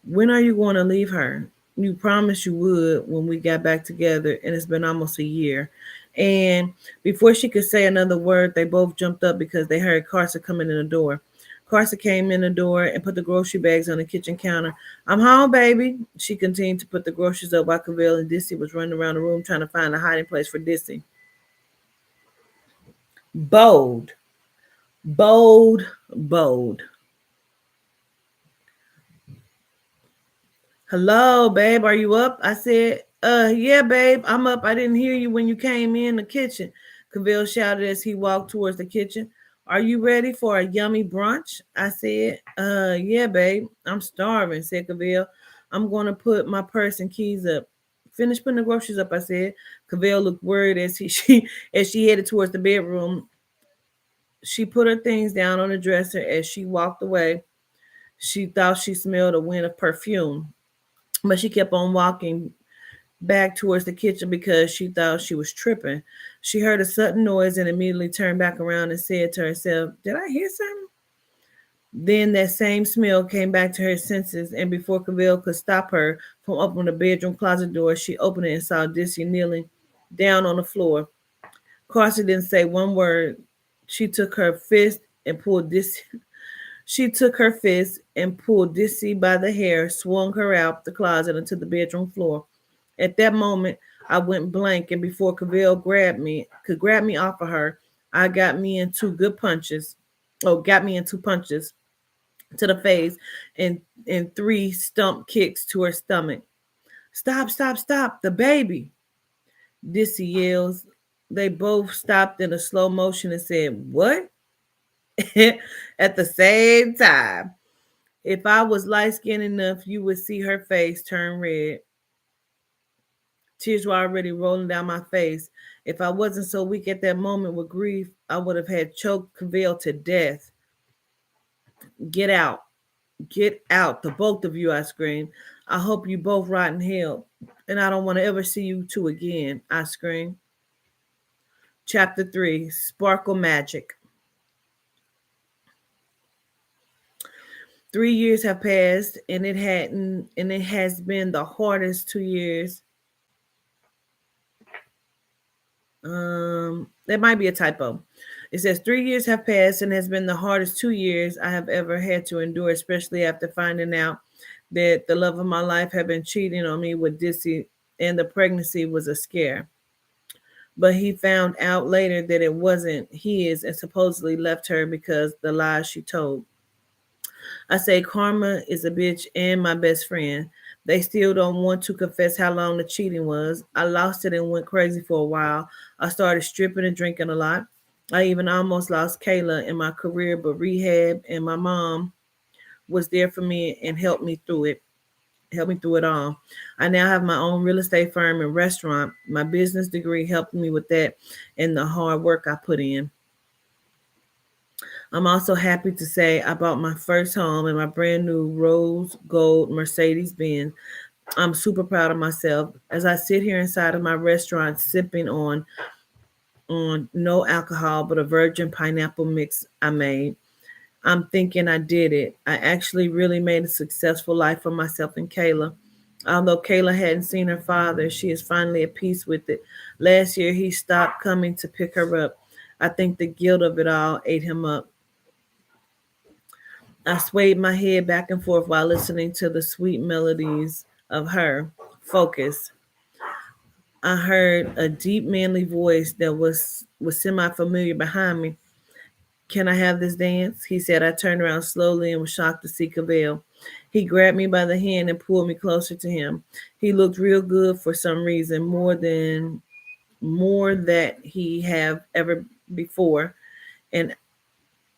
When are you going to leave her? You promised you would when we got back together, and it's been almost a year. And before she could say another word, they both jumped up because they heard Carson coming in the door. Carson came in the door and put the grocery bags on the kitchen counter. I'm home, baby. She continued to put the groceries up while Cavell and Dissy was running around the room trying to find a hiding place for Dissy. Bold, bold, bold. Hello, babe. Are you up? I said, yeah, babe, I'm up. I didn't hear you when you came in the kitchen. Cavell shouted as he walked towards the kitchen. Are you ready for a yummy brunch? I said, yeah, babe. I'm starving, said Cavell. I'm going to put my purse and keys up. Finish putting the groceries up, I said. Cavell looked worried as she headed towards the bedroom. She put her things down on the dresser as she walked away. She thought she smelled a wind of perfume, but she kept on walking back towards the kitchen because she thought she was tripping. She heard a sudden noise and immediately turned back around and said to herself, did I hear something? Then that same smell came back to her senses, and before Cavell could stop her from opening the bedroom closet door, she opened it and saw Dissy kneeling down on the floor. Carson didn't say one word. She took her fist and pulled Dissy. She took her fist and pulled Dissy by the hair, swung her out the closet onto the bedroom floor. At that moment, I went blank, and before Cavell could grab me off of her, I got me in two good punches. Oh, got me in two punches to the face and three stump kicks to her stomach. Stop, stop, stop, the baby. Dissy yells. They both stopped in a slow motion and said, what? At the same time. If I was light skinned enough, you would see her face turn red. Tears were already rolling down my face. If I wasn't so weak at that moment with grief, I would have had choked Cavell to death. Get out. Get out, the both of you, I screamed. I hope you both rot in hell, and I don't want to ever see you two again, I screamed. Chapter 3, Sparkle Magic. 3 years have passed, and it has been the hardest 2 years. That might be a typo. It says 3 years have passed and has been the hardest 2 years I have ever had to endure, especially after finding out that the love of my life had been cheating on me with Dissy and the pregnancy was a scare. But he found out later that it wasn't his and supposedly left her because the lies she told. I say karma is a bitch and my best friend. They still don't want to confess how long the cheating was. I lost it and went crazy for a while. I started stripping and drinking a lot. I even almost lost Kayla in my career, but rehab and my mom was there for me and helped me through it. Helped me through it all. I now have my own real estate firm and restaurant. My business degree helped me with that and the hard work I put in. I'm also happy to say I bought my first home in my brand new rose gold Mercedes Benz. I'm super proud of myself as I sit here inside of my restaurant sipping on no alcohol but a virgin pineapple mix I made. I'm thinking I did it. I actually really made a successful life for myself and Kayla. Although Kayla hadn't seen her father, she is finally at peace with it. Last year, he stopped coming to pick her up. I think the guilt of it all ate him up. I swayed my head back and forth while listening to the sweet melodies of her. Focus. I heard a deep manly voice that was semi-familiar behind me. Can I have this dance? He said. I turned around slowly and was shocked to see Cavell. He grabbed me by the hand and pulled me closer to him. He looked real good for some reason, more that he have ever before, and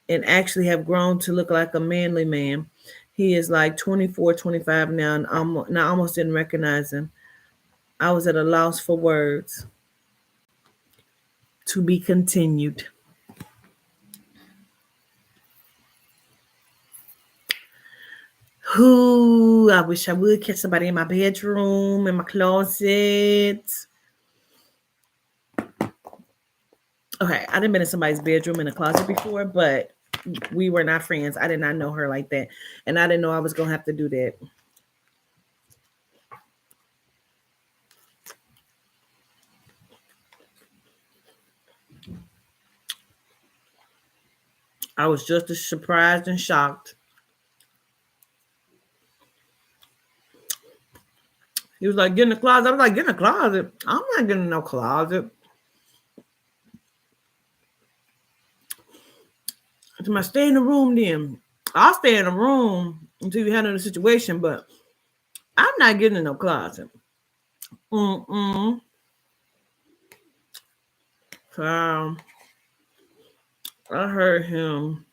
actually have grown to look like a manly man. He is like 24, 25 now, and I almost didn't recognize him. I was at a loss for words. To be continued. Who I wish I would catch somebody in my bedroom, in my closet. Okay, I didn't been in somebody's bedroom in a closet before, but we were not friends. I did not know her like that, and I didn't know I was gonna have to do that. I was just as surprised and shocked. He was like, "Get in the closet." I was like, "Get in the closet." I'm not getting in no closet. I stay in the room then. I'll stay in the room until you handle the situation, but I'm not getting in no closet. Mm-mm. So I heard him.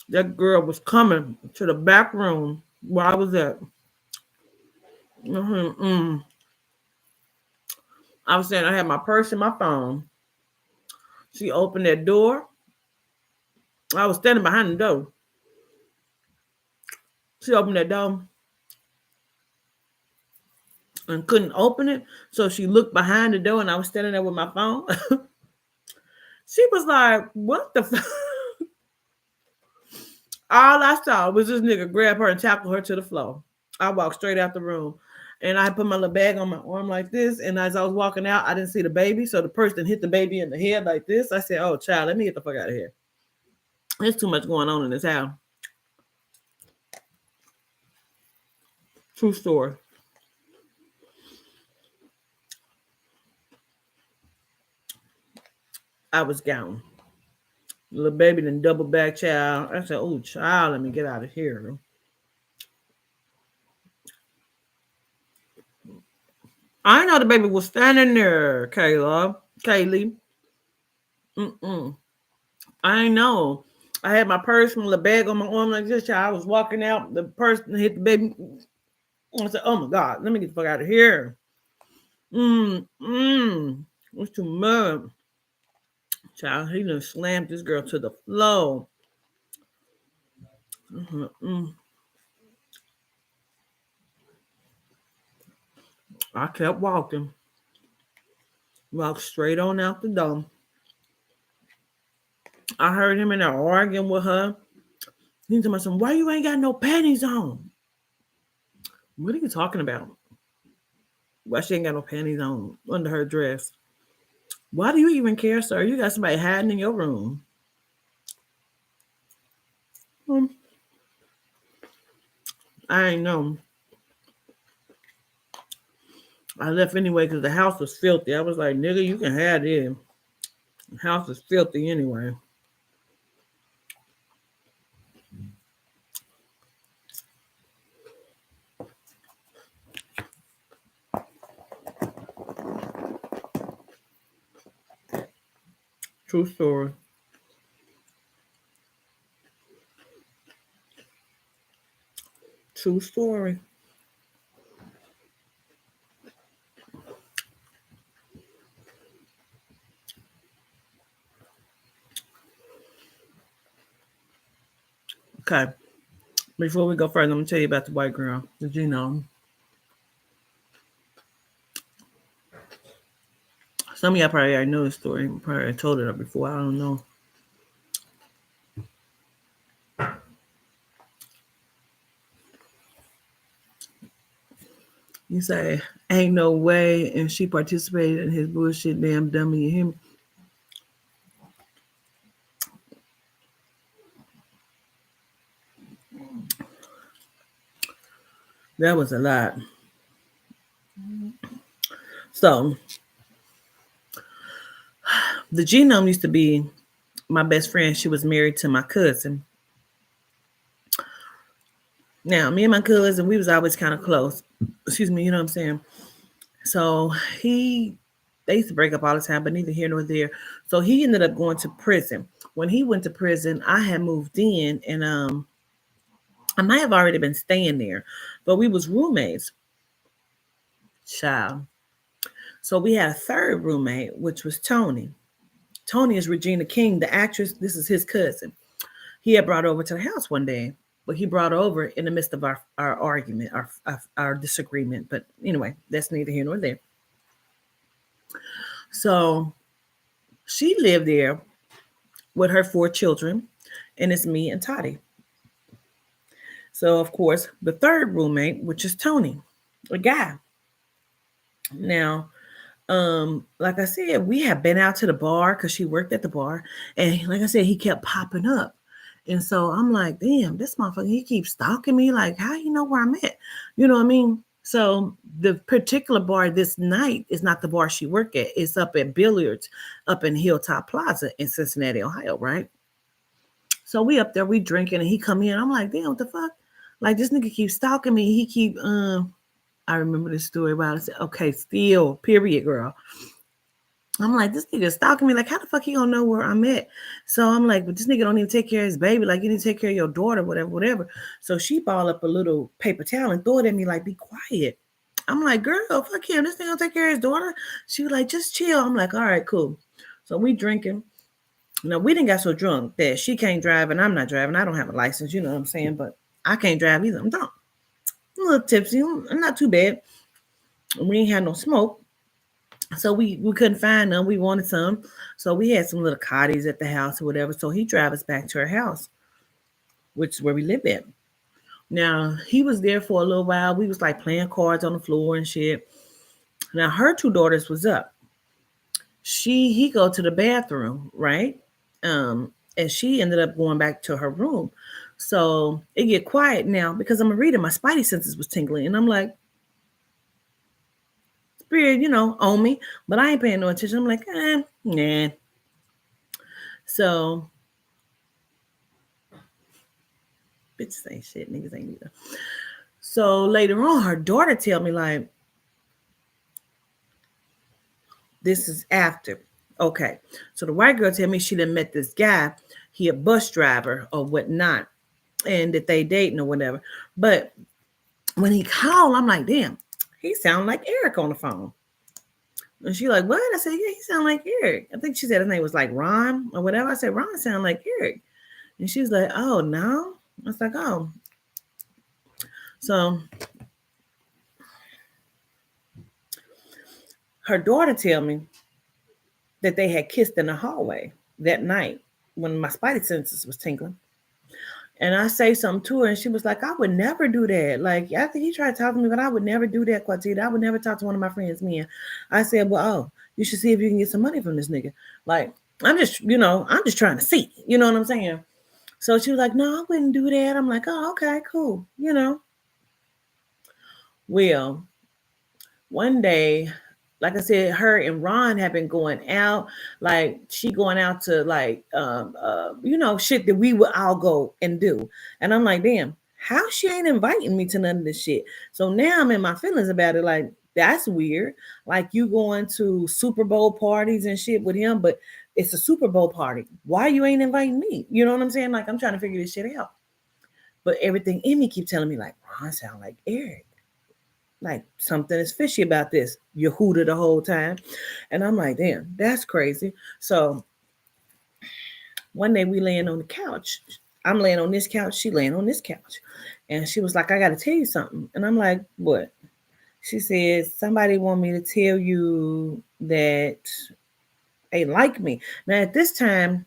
That girl was coming to the back room where I was at. Mm-mm. I was saying I had my purse and my phone. She opened that door. I was standing behind the door. She opened that door and couldn't open it. So she looked behind the door and I was standing there with my phone. She was like, "What the fuck?" All I saw was this nigga grab her and tackle her to the floor. I walked straight out the room. And I put my little bag on my arm like this. And as I was walking out, I didn't see the baby. So the person hit the baby in the head like this. I said, "Oh, child, let me get the fuck out of here. There's too much going on in this house." True story. I was gone. Little baby then double back, child. I said, "Oh, child, let me get out of here." I know the baby was standing there, Kaylee. Mm-mm. I know. I had my purse and the bag on my arm like this, child. I was walking out. The person hit the baby. I said, "Oh my God, let me get the fuck out of here." It's too much. Child, he done slammed this girl to the floor. Mm-mm. I kept walking. Walked straight on out the door. I heard him in there arguing with her. He told me, something, "Why you ain't got no panties on?" What are you talking about? Why she ain't got no panties on under her dress? Why do you even care, sir? You got somebody hiding in your room. Hmm, I ain't know. I left anyway because the house was filthy. I was like, "Nigga, you can have it. The house is filthy anyway." True story. True story. Okay. Before we go further, I'm gonna tell you about the white girl, the genome. Some of y'all probably already know the story. Probably told it before. I don't know. You say, "Ain't no way," and she participated in his bullshit. Damn dummy, him. That was a lot. So the genome used to be my best friend. She was married to my cousin. Now, me and my cousin, we was always kind of close. Excuse me, you know what I'm saying? So they used to break up all the time, but neither here nor there. So he ended up going to prison. When he went to prison, I had moved in, and I might have already been staying there, but we was roommates. Child. So we had a third roommate, which was Tony. Tony is Regina King, the actress. This is his cousin. He had brought her over to the house one day, but he brought her over in the midst of our argument, our disagreement. But anyway, that's neither here nor there. So She lived there with her 4 children, and it's me and Toddy. So, of course, the third roommate, which is Tony, a guy. Now, like I said, we have been out to the bar because she worked at the bar, and like I said, he kept popping up. And so I'm like, damn, this motherfucker, he keeps stalking me. Like, how you know where I'm at? You know what I mean? So the particular bar this night is not the bar she worked at. It's up at Billiards up in Hilltop Plaza in Cincinnati, Ohio, right? So we up there, we drinking, and he come in. I'm like, damn, what the fuck? Like this nigga keeps stalking me. He keep I remember this story about it. I said, okay, still, period, girl. I'm like, this nigga stalking me. Like, how the fuck he gonna know where I'm at? So I'm like, but this nigga don't even take care of his baby. Like, you need to take care of your daughter, whatever, whatever. So she ball up a little paper towel and throw it at me, like, be quiet. I'm like, girl, fuck him. This nigga gonna take care of his daughter. She was like, just chill. I'm like, all right, cool. So we drinking. Now we didn't got so drunk that she can't drive and I'm not driving. I don't have a license, you know what I'm saying? But I can't drive either. I'm drunk. I'm a little tipsy. I'm not too bad. We ain't had no smoke. So we couldn't find them. We wanted some. So we had some little cotties at the house or whatever. So he drive us back to her house, which is where we live at. Now he was there for a little while. We was like playing cards on the floor and shit. Now her 2 daughters was up. He go to the bathroom, right? And she ended up going back to her room. So it get quiet now because I'm reading. My spidey senses was tingling, and I'm like, spirit, on me, but I ain't paying no attention. I'm like, nah. So bitches ain't shit, niggas ain't either. So later on, her daughter tell me like, this is after. Okay. So the white girl tell me she done met this guy. He a bus driver or whatnot. And that they dating or whatever. But when he called, I'm like, damn, he sound like Eric on the phone. And she like, what? I said, yeah, he sound like Eric. I think she said his name was like Ron or whatever. I said, Ron sound like Eric. And she was like, oh, no. I was like, oh. So her daughter tell me that they had kissed in the hallway that night when my spidey senses was tingling. And I say something to her, and she was like, I would never do that. Like, after he tried to talk to me, but I would never do that, Quatita. I would never talk to one of my friends, men. I said, well, oh, you should see if you can get some money from this nigga. Like, I'm just trying to see. You know what I'm saying? So she was like, no, I wouldn't do that. I'm like, oh, okay, cool. Well, one day, like I said, her and Ron have been going out. Like she going out to like shit that we would all go and do. And I'm like, damn, how she ain't inviting me to none of this shit. So now I'm in my feelings about it. Like, that's weird. Like you going to Super Bowl parties and shit with him, but it's a Super Bowl party. Why you ain't inviting me? You know what I'm saying? Like I'm trying to figure this shit out. But everything in me keep telling me like Ron sound like Eric. Like something is fishy about this. Yehuda the whole time. And I'm like, damn, that's crazy. So one day we laying on the couch. I'm laying on this couch. She laying on this couch. And she was like, I got to tell you something. And I'm like, what? She said, somebody want me to tell you that they like me. Now at this time,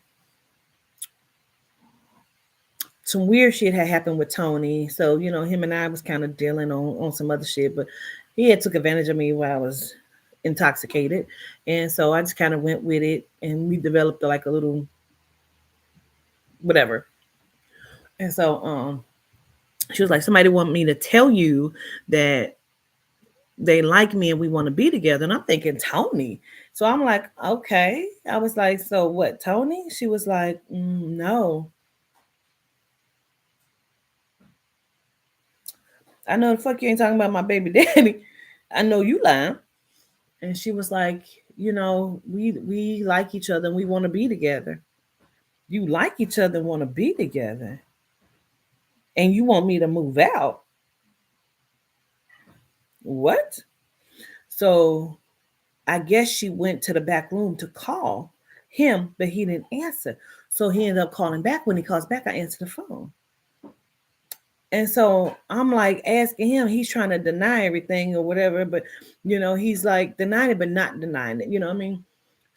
some weird shit had happened with Tony. So, him and I was kind of dealing on some other shit, but he had took advantage of me while I was intoxicated. And so I just kind of went with it and we developed like a little whatever. And so she was like, somebody want me to tell you that they like me and we want to be together. And I'm thinking Tony. So I'm like, okay. I was like, so what, Tony? She was like, no. I know the fuck you ain't talking about my baby daddy. I know you lying. And she was like, we like each other and we want to be together. You like each other and want to be together. And you want me to move out. What? So I guess she went to the back room to call him, but he didn't answer. So he ended up calling back. When he calls back, I answer the phone. And so I'm like asking him, he's trying to deny everything or whatever, but he's like denying it, but not denying it. You know what I mean?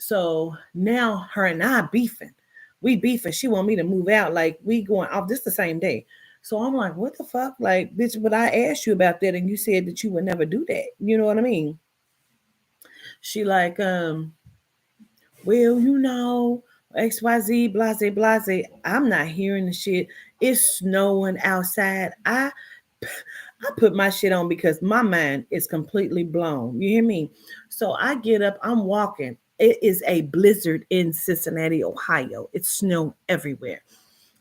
So now her and I beefing. We beefing. She want me to move out. Like we going off this the same day. So I'm like, what the fuck? Like, bitch, but I asked you about that and you said that you would never do that. You know what I mean? She like, well, XYZ, blase, blase. I'm not hearing the shit. It's snowing outside. I put my shit on because my mind is completely blown. You hear me? So I get up, I'm walking. It is a blizzard in Cincinnati, Ohio. It's snow everywhere.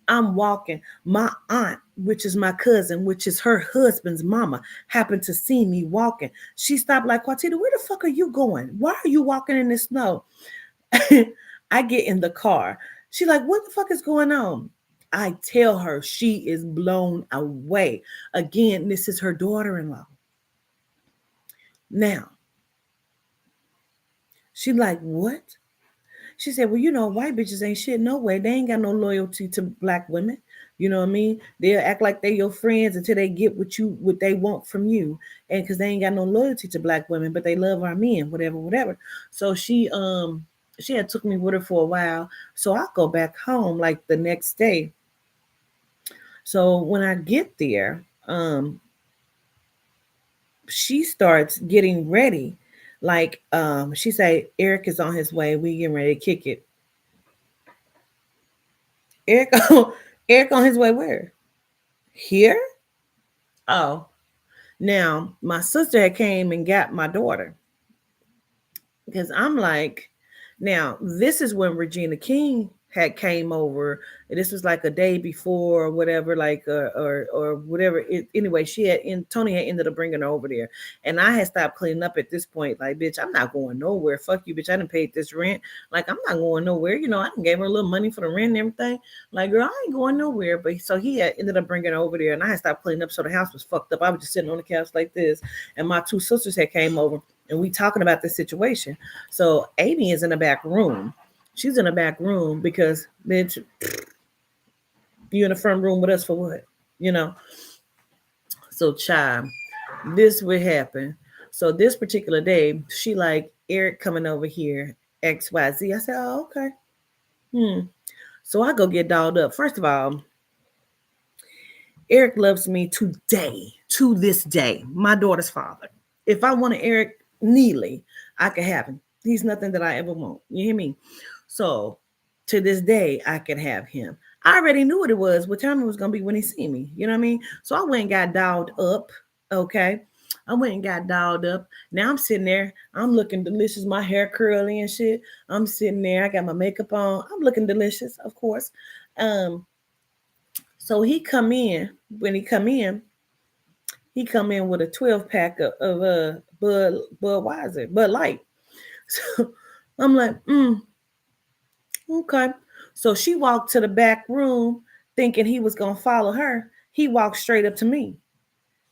I'm walking. My aunt, which is my cousin, which is her husband's mama, happened to see me walking. She stopped like, Quatita, where the fuck are you going? Why are you walking in the snow? I get in the car. She like, what the fuck is going on? I tell her she is blown away. Again, this is her daughter-in-law. Now, she like, what? She said, well, white bitches ain't shit no way. They ain't got no loyalty to black women. You know what I mean? They'll act like they your friends until they get what they want from you. And because they ain't got no loyalty to black women, but they love our men, whatever, whatever. So she had took me with her for a while. So I go back home like the next day. So when I get there, she starts getting ready. Like she say, Eric is on his way. We getting ready to kick it. Eric, Eric on his way where? Here? Oh, now my sister had came and got my daughter because I'm like, now this is when Regina King had came over. This was like a day before or whatever, like or whatever. Anyway, she had Tony had ended up bringing her over there, and I had stopped cleaning up at this point. Like, bitch, I'm not going nowhere. Fuck you, bitch. I didn't pay this rent. Like, I'm not going nowhere. I didn't gave her a little money for the rent and everything. Like, girl, I ain't going nowhere. But so he had ended up bringing her over there, and I had stopped cleaning up, so the house was fucked up. I was just sitting on the couch like this, and my two sisters had came over, and we talking about the situation. So Amy is in the back room. She's in the back room because, bitch, you in the front room with us for what? You know? So, child, this would happen. So, this particular day, she like, Eric coming over here, XYZ. I said, oh, okay. So, I go get dolled up. First of all, Eric loves me today, to this day, my daughter's father. If I wanted Eric Neely, I could have him. He's nothing that I ever want. You hear me? So to this day, I can have him. I already knew what time it was going to be when he see me. You know what I mean? So I went and got dialed up. Okay. I went and got dialed up. Now I'm sitting there. I'm looking delicious. My hair curly and shit. I'm sitting there. I got my makeup on. I'm looking delicious, of course. So he come in. When he come in with a 12 pack of Budweiser, Bud Light. So I'm like, okay. So she walked to the back room thinking he was gonna follow her. He walked straight up to me.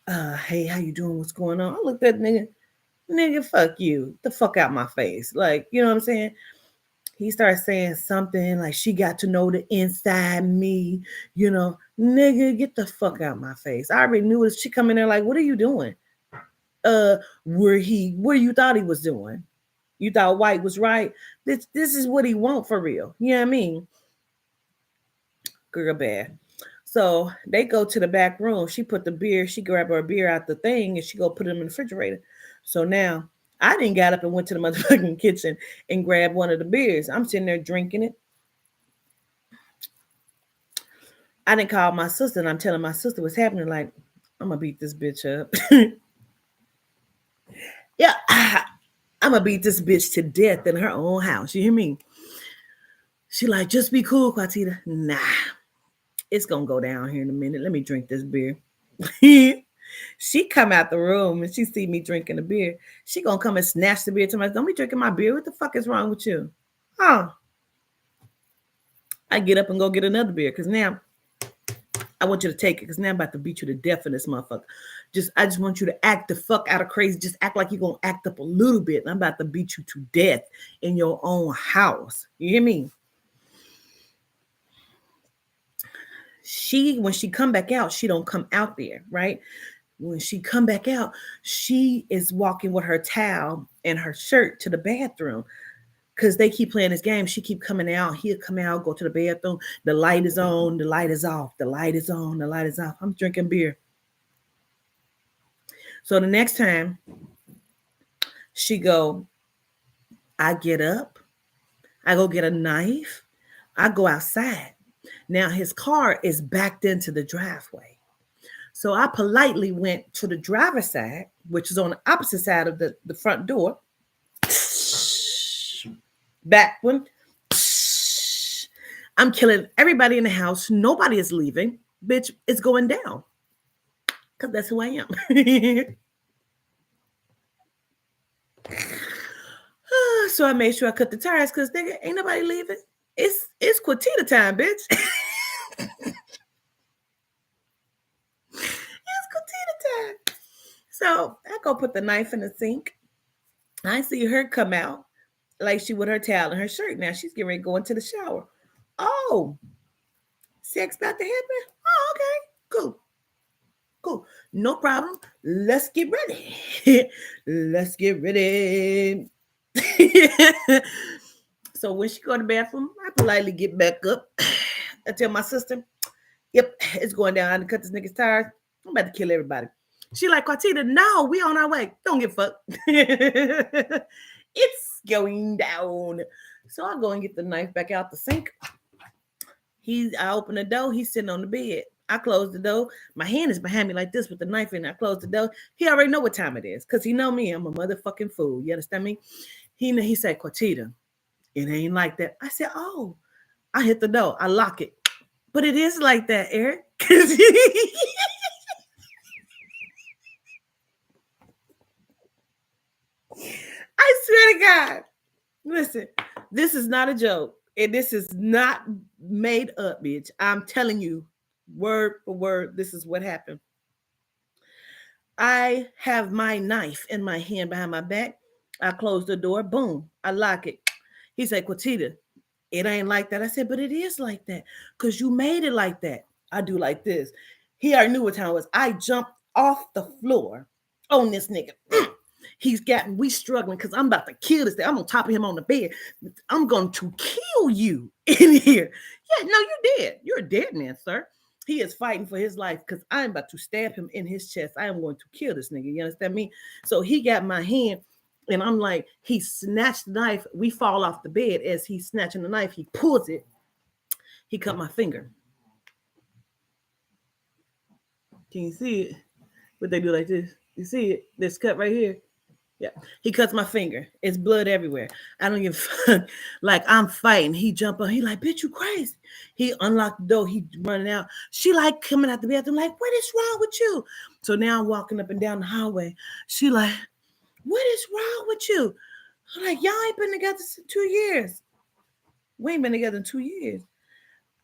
Hey, how you doing? What's going on? I looked at nigga, fuck you. The fuck out my face. Like, you know what I'm saying? He started saying something like she got to know the inside me, nigga, get the fuck out my face. I already knew it. She come in there like, what are you doing? Where you thought he was doing? You thought white was right? This is what he want for real. You know what I mean? Girl bad. So they go to the back room. She grabbed her beer out the thing and she go put it in the refrigerator. So now I didn't got up and went to the motherfucking kitchen and grabbed one of the beers. I'm sitting there drinking it. I didn't call my sister and I'm telling my sister what's happening. Like, I'm gonna beat this bitch up. Yeah, I'm gonna beat this bitch to death in her own house. You hear me? She like, just be cool, Quatita. Nah, it's gonna go down here in a minute. Let me drink this beer. She come out the room and she see me drinking the beer. She gonna come and snatch the beer to me. Don't be drinking my beer. What the fuck is wrong with you? Huh? I get up and go get another beer because now I want you to take it because now I'm about to beat you to death in this motherfucker. I just want you to act the fuck out of crazy. Just act like you're gonna act up a little bit. And I'm about to beat you to death in your own house. You hear me? When she come back out, she don't come out there, right? When she come back out, she is walking with her towel and her shirt to the bathroom. because they keep playing this game. She keep coming out. He'll come out, go to the bathroom. The light is on. The light is off. The light is on. The light is off. I'm drinking beer. So the next time she go, I get up. I go get a knife. I go outside. Now his car is backed into the driveway. So I politely went to the driver's side, which is on the opposite side of the front door. Back one. I'm killing everybody in the house. Nobody is leaving. Bitch, it's going down. Because that's who I am. So I made sure I cut the tires because nigga, ain't nobody leaving. It's Quatita time, bitch. It's Quatita time. So I go put the knife in the sink. I see her come out like she with her towel and her shirt. Now she's getting ready to go into the shower. Oh, sex about to happen? Oh, okay, cool. Cool. No problem. Let's get ready. Let's get ready. So when she go to the bathroom, I politely get back up. I tell my sister, yep, it's going down. I cut this nigga's tires. I'm about to kill everybody. She like, Quatita, no, we on our way. Don't get fucked. It's going down. So I go and get the knife back out the sink. I open the door. He's sitting on the bed. I close the door. My hand is behind me like this with the knife in it. I close the door. He already know what time it is because he know me. I'm a motherfucking fool. You understand me? He said, Quatita, it ain't like that. I said, oh. I hit the door. I lock it. But it is like that, Eric. I swear to God. Listen, this is not a joke. And this is not made up, bitch. I'm telling you, word for word, this is what happened. I have my knife in my hand behind my back. I close the door. Boom. I lock it. He said, Quatita, it ain't like that. I said, but it is like that because you made it like that. I do like this. He already knew what time it was. I jumped off the floor on this nigga. We struggling because I'm about to kill this thing. I'm on top of him on the bed. I'm going to kill you in here. Yeah, no, you're dead. You're a dead man, sir. He is fighting for his life because I'm about to stab him in his chest. I am going to kill this nigga. You understand me? So he got my hand. And I'm like, he snatched the knife. We fall off the bed as he's snatching the knife. He pulls it. He cut my finger. Can you see it? What they do like this? You see it? This cut right here. Yeah. He cuts my finger. It's blood everywhere. I don't give a fuck. Like I'm fighting. He jump on. He like, bitch, you crazy. He unlocked the door. He running out. She like coming out the bathroom like, what is wrong with you? So now I'm walking up and down the hallway. She like, what is wrong with you? I'm like, y'all ain't been together for 2 years. We ain't been together in 2 years.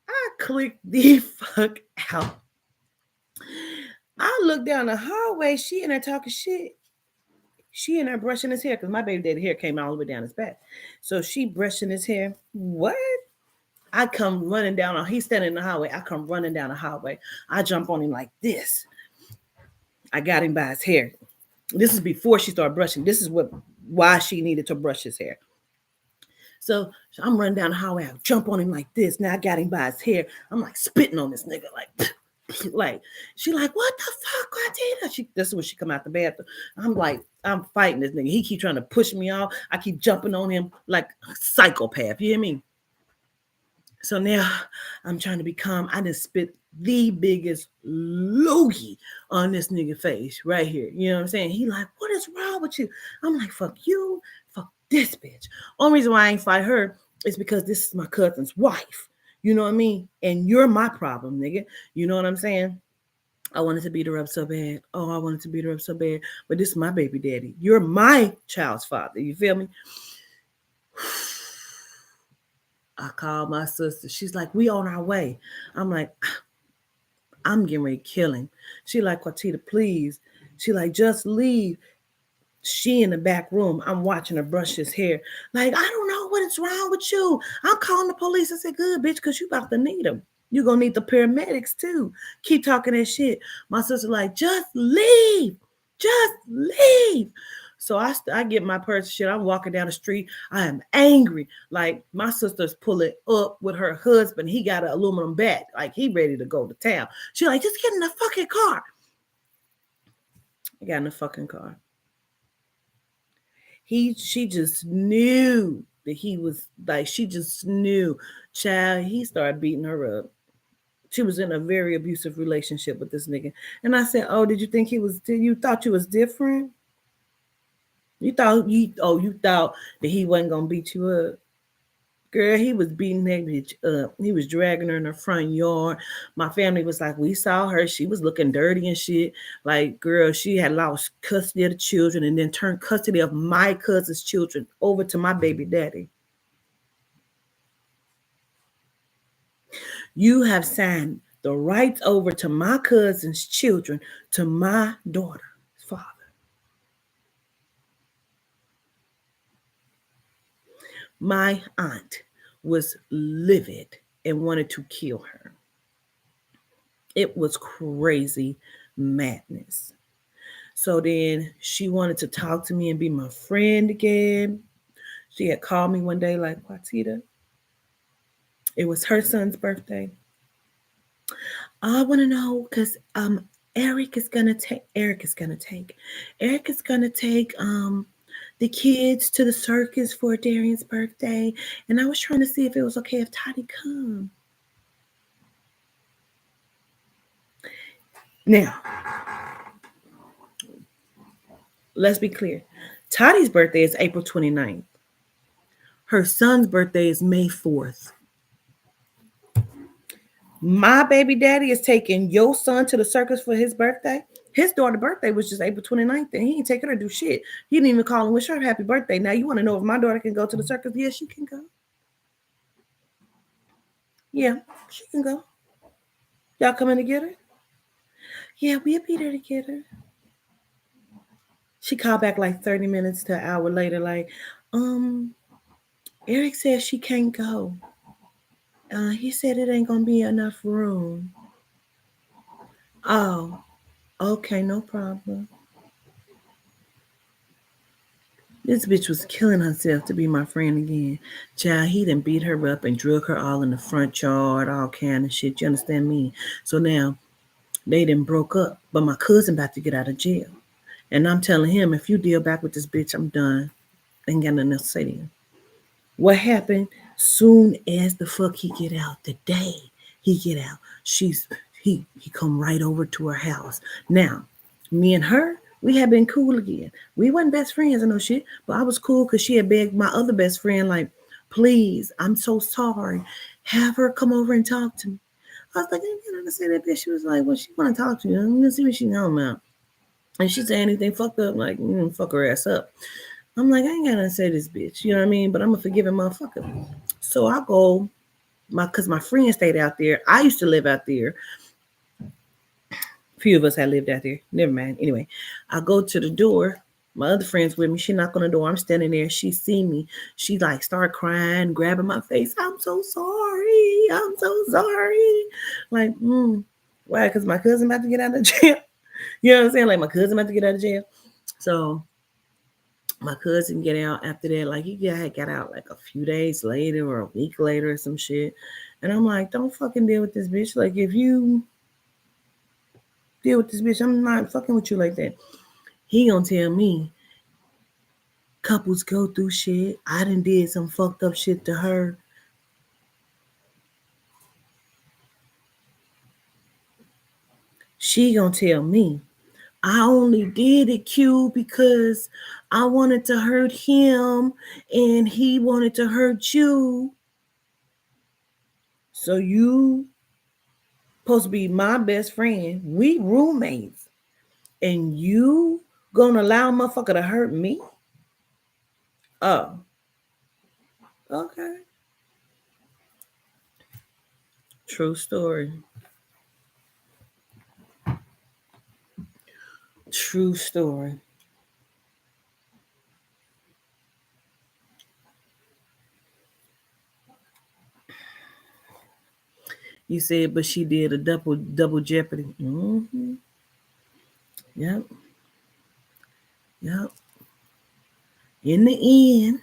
I clicked the fuck out. I look down the hallway. She in there talking shit. She in there brushing his hair because my baby daddy hair came all the way down his back. So she brushing his hair. What? I come running down. He's standing in the hallway. I come running down the hallway. I jump on him like this. I got him by his hair. This is before she started brushing. This is why she needed to brush his hair. So I'm running down the hallway. I jump on him like this. Now I got him by his hair. I'm like spitting on this nigga. Like she like, what the fuck, Quatita? This is when she come out the bathroom. I'm like, I'm fighting this nigga. He keep trying to push me off. I keep jumping on him like a psychopath. You hear me? So now I'm trying to be calm. I just spit the biggest loogie on this nigga face right here. You know what I'm saying? He like, what is wrong with you? I'm like, fuck you, fuck this bitch. Only reason why I ain't fight her is because this is my cousin's wife. You know what I mean? And you're my problem, nigga. You know what I'm saying? I wanted to beat her up so bad. Oh, I wanted to beat her up so bad. But this is my baby daddy. You're my child's father. You feel me? I called my sister. She's like, we on our way. I'm like, I'm getting ready to kill him. She like, Quatita, please. She like, just leave. She in the back room. I'm watching her brush his hair. Like, I don't know what is wrong with you. I'm calling the police. I said, good, bitch, because you about to need them. You're going to need the paramedics, too. Keep talking that shit. My sister like, just leave. Just leave. So I get my purse shit. I'm walking down the street. I am angry. Like my sister's pulling up with her husband. He got an aluminum bat. Like he ready to go to town. She like, just get in the fucking car. I got in the fucking car. She just knew that he was like, she just knew. Child, he started beating her up. She was in a very abusive relationship with this nigga. And I said, oh, did you think you thought you was different? You thought that he wasn't gonna beat you up. Girl, he was beating that bitch up. He was dragging her in the front yard. My family was like, we saw her. She was looking dirty and shit. Like, girl, she had lost custody of the children and then turned custody of my cousin's children over to my baby daddy. You have signed the rights over to my cousin's children to my daughter's father. My aunt was livid and wanted to kill her. It was crazy madness. So then she wanted to talk to me and be my friend again. She had called me one day like, Quatita, it was her son's birthday. I want to know because Eric is gonna take the kids to the circus for Darian's birthday, and I was trying to see if it was okay if Toddy come. Now, let's be clear. Toddy's birthday is April 29th. Her son's birthday is May 4th. My baby daddy is taking your son to the circus for his birthday. His daughter's birthday was just April 29th, and he ain't taking her to do shit. He didn't even call and wish her happy birthday. Now, you want to know if my daughter can go to the circus? Yes, she can go. Yeah, she can go. Y'all coming to get her? Yeah, we'll be there to get her. She called back like 30 minutes to an hour later, like, Eric says she can't go. He said it ain't gonna be enough room. Oh, okay, no problem. This bitch was killing herself to be my friend again. Child, he done beat her up and drug her all in the front yard, all kind of shit. You understand me? So now they done broke up, but my cousin about to get out of jail. And I'm telling him, if you deal back with this bitch, I'm done. Ain't got nothing else to say to you. What happened? Soon as the fuck he get out, the day he get out, he come right over to her house. Now, me and her, we had been cool again. We wasn't best friends or no shit, but I was cool because she had begged my other best friend, like, please, I'm so sorry. Have her come over and talk to me. I was like, I ain't gonna say that bitch. She was like, well, she wanna talk to you. I'm gonna see what she know about. And she say anything fucked up, like, fuck her ass up. I'm like, I ain't gonna say this bitch, you know what I mean? But I'm a forgiving motherfucker. So I go, because my friend stayed out there. I used to live out there. A few of us had lived out there. Never mind. Anyway, I go to the door. My other friend's with me. She knock on the door. I'm standing there. She see me. She like start crying, grabbing my face. I'm so sorry. I'm so sorry. Like, why? Because my cousin about to get out of jail. You know what I'm saying? Like my cousin about to get out of jail. So my cousin get out after that. Like he got out like a few days later or a week later or some shit. And I'm like, don't fucking deal with this bitch. Like if you deal with this bitch, I'm not fucking with you like that. He gonna tell me couples go through shit. I done did some fucked up shit to her. She gonna tell me I only did it, Q, because I wanted to hurt him and he wanted to hurt you. So you supposed to be my best friend. We roommates. And you gonna allow a motherfucker to hurt me? Oh. Okay. True story. True story. You said, but she did a double jeopardy. Mm-hmm. Yep. Yep. In the end,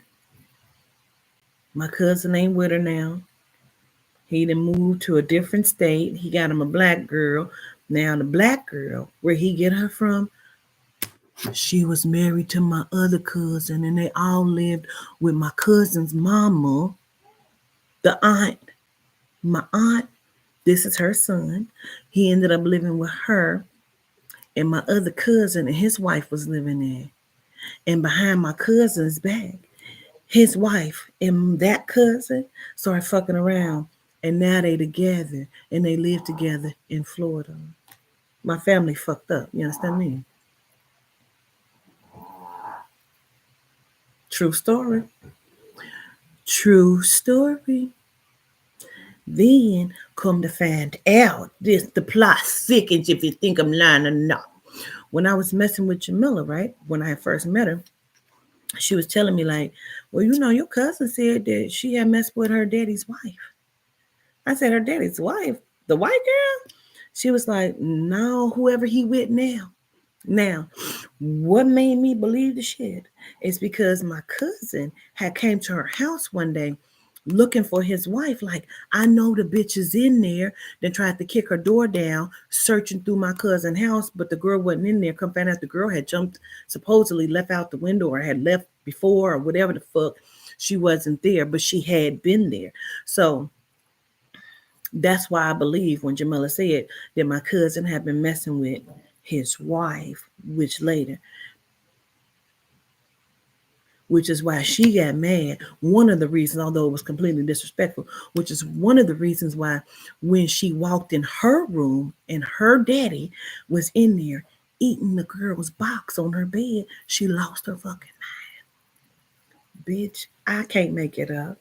my cousin ain't with her now. He done moved to a different state. He got him a black girl. Now the black girl, where he get her from, she was married to my other cousin, and they all lived with my cousin's mama, the aunt. My aunt, this is her son. He ended up living with her, and my other cousin and his wife was living there. And behind my cousin's back, his wife and that cousin started fucking around. And now they together and they live together in Florida. My family fucked up. You understand me? True story. True story. Then come to find out, this the plot thickens if you think I'm lying or not. When I was messing with Jamila, right? When I first met her, she was telling me like, well, you know, your cousin said that she had messed with her daddy's wife. I said, her daddy's wife? The white girl? She was like, no, whoever he with now. Now, what made me believe the shit is because my cousin had came to her house one day looking for his wife. Like, I know the bitch is in there. Then tried to kick her door down, searching through my cousin's house, but the girl wasn't in there. Come find out the girl had jumped, supposedly left out the window or had left before or whatever the fuck. She wasn't there, but she had been there. So that's why I believe when Jamila said that my cousin had been messing with his wife, which is why she got mad. One of the reasons, although it was completely disrespectful, which is one of the reasons why when she walked in her room and her daddy was in there eating the girl's box on her bed, she lost her fucking mind. Bitch, I can't make it up.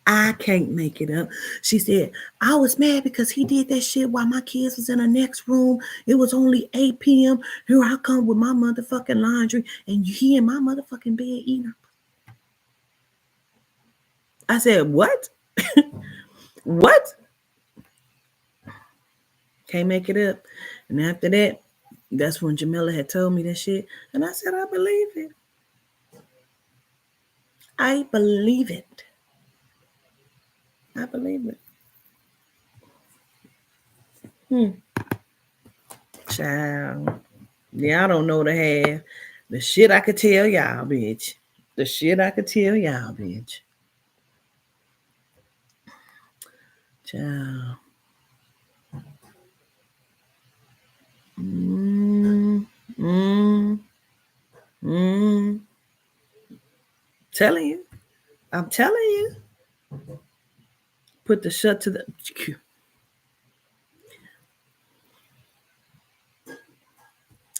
I can't make it up. She said, I was mad because he did that shit while my kids was in the next room. It was only 8 p.m. Here I come with my motherfucking laundry and he in my motherfucking bed eating her. I said, what? What? Can't make it up. And after that, that's when Jamila had told me that shit. And I said, I believe it. I believe it. I believe it. Child. Yeah, I don't know the half. The shit I could tell y'all, bitch. The shit I could tell y'all, bitch. Child. Mm, mm, mm. Telling you. I'm telling you. Put the shut to the.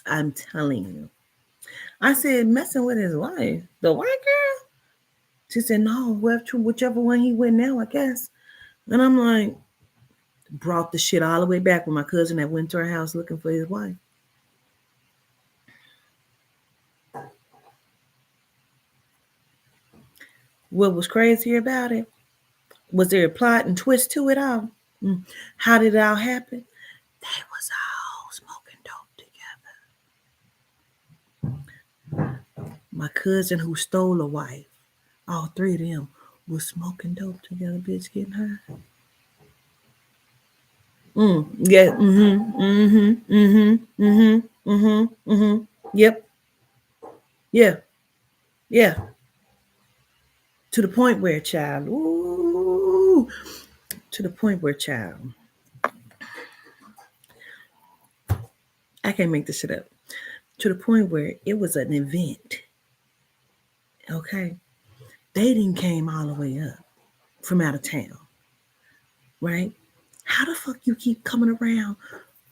I'm telling you. I said, messing with his wife. The white girl? She said, no, whichever one he went now, I guess. And I'm like, brought the shit all the way back when my cousin that went to her house looking for his wife. What was crazy about it? Was there a plot and twist to it all? How did it all happen? They was all smoking dope together. My cousin who stole a wife, all three of them was smoking dope together, bitch, getting high. Yeah. Yep. Yeah. Yeah. To the point where, child. Ooh. To the point where, child. I can't make this shit up. To the point where it was an event. Okay. Dating came all the way up from out of town. Right? How the fuck you keep coming around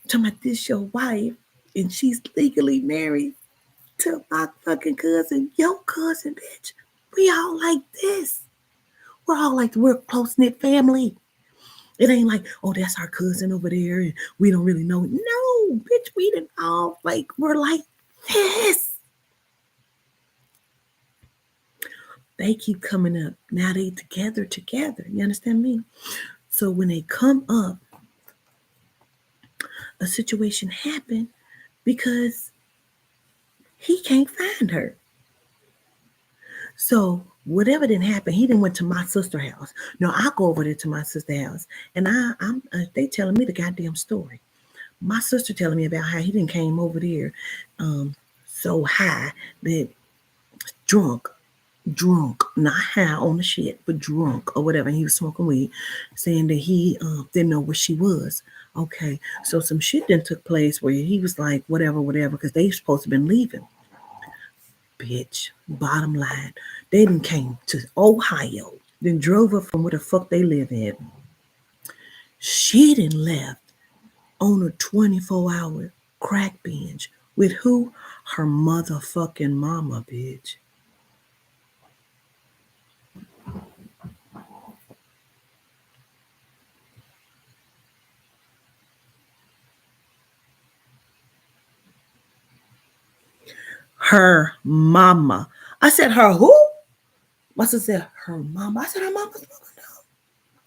talking about this your wife and she's legally married to my fucking cousin, your cousin, bitch. We all like this. We're a close-knit family. It ain't like, oh, that's our cousin over there and we don't really know. No, bitch, we didn't all we're like this. They keep coming up. Now they together. You understand me? So when they come up, a situation happened because he can't find her. So whatever didn't happen, he didn't went to my sister's house. No, I go over there to my sister's house, and I'm they telling me the goddamn story. My sister telling me about how he didn't came over there, so high that drunk, not high on the shit, but drunk or whatever. And he was smoking weed, saying that he didn't know where she was. Okay, so some shit then took place where he was like, whatever, because they supposed to been leaving. Bitch, bottom line, they done came to Ohio, then drove up from where the fuck they live in. She done left on a 24-hour crack binge with who? Her motherfucking mama, bitch. Her mama. I said, her who? My sister said, her mama. I said, her mama's mama. No.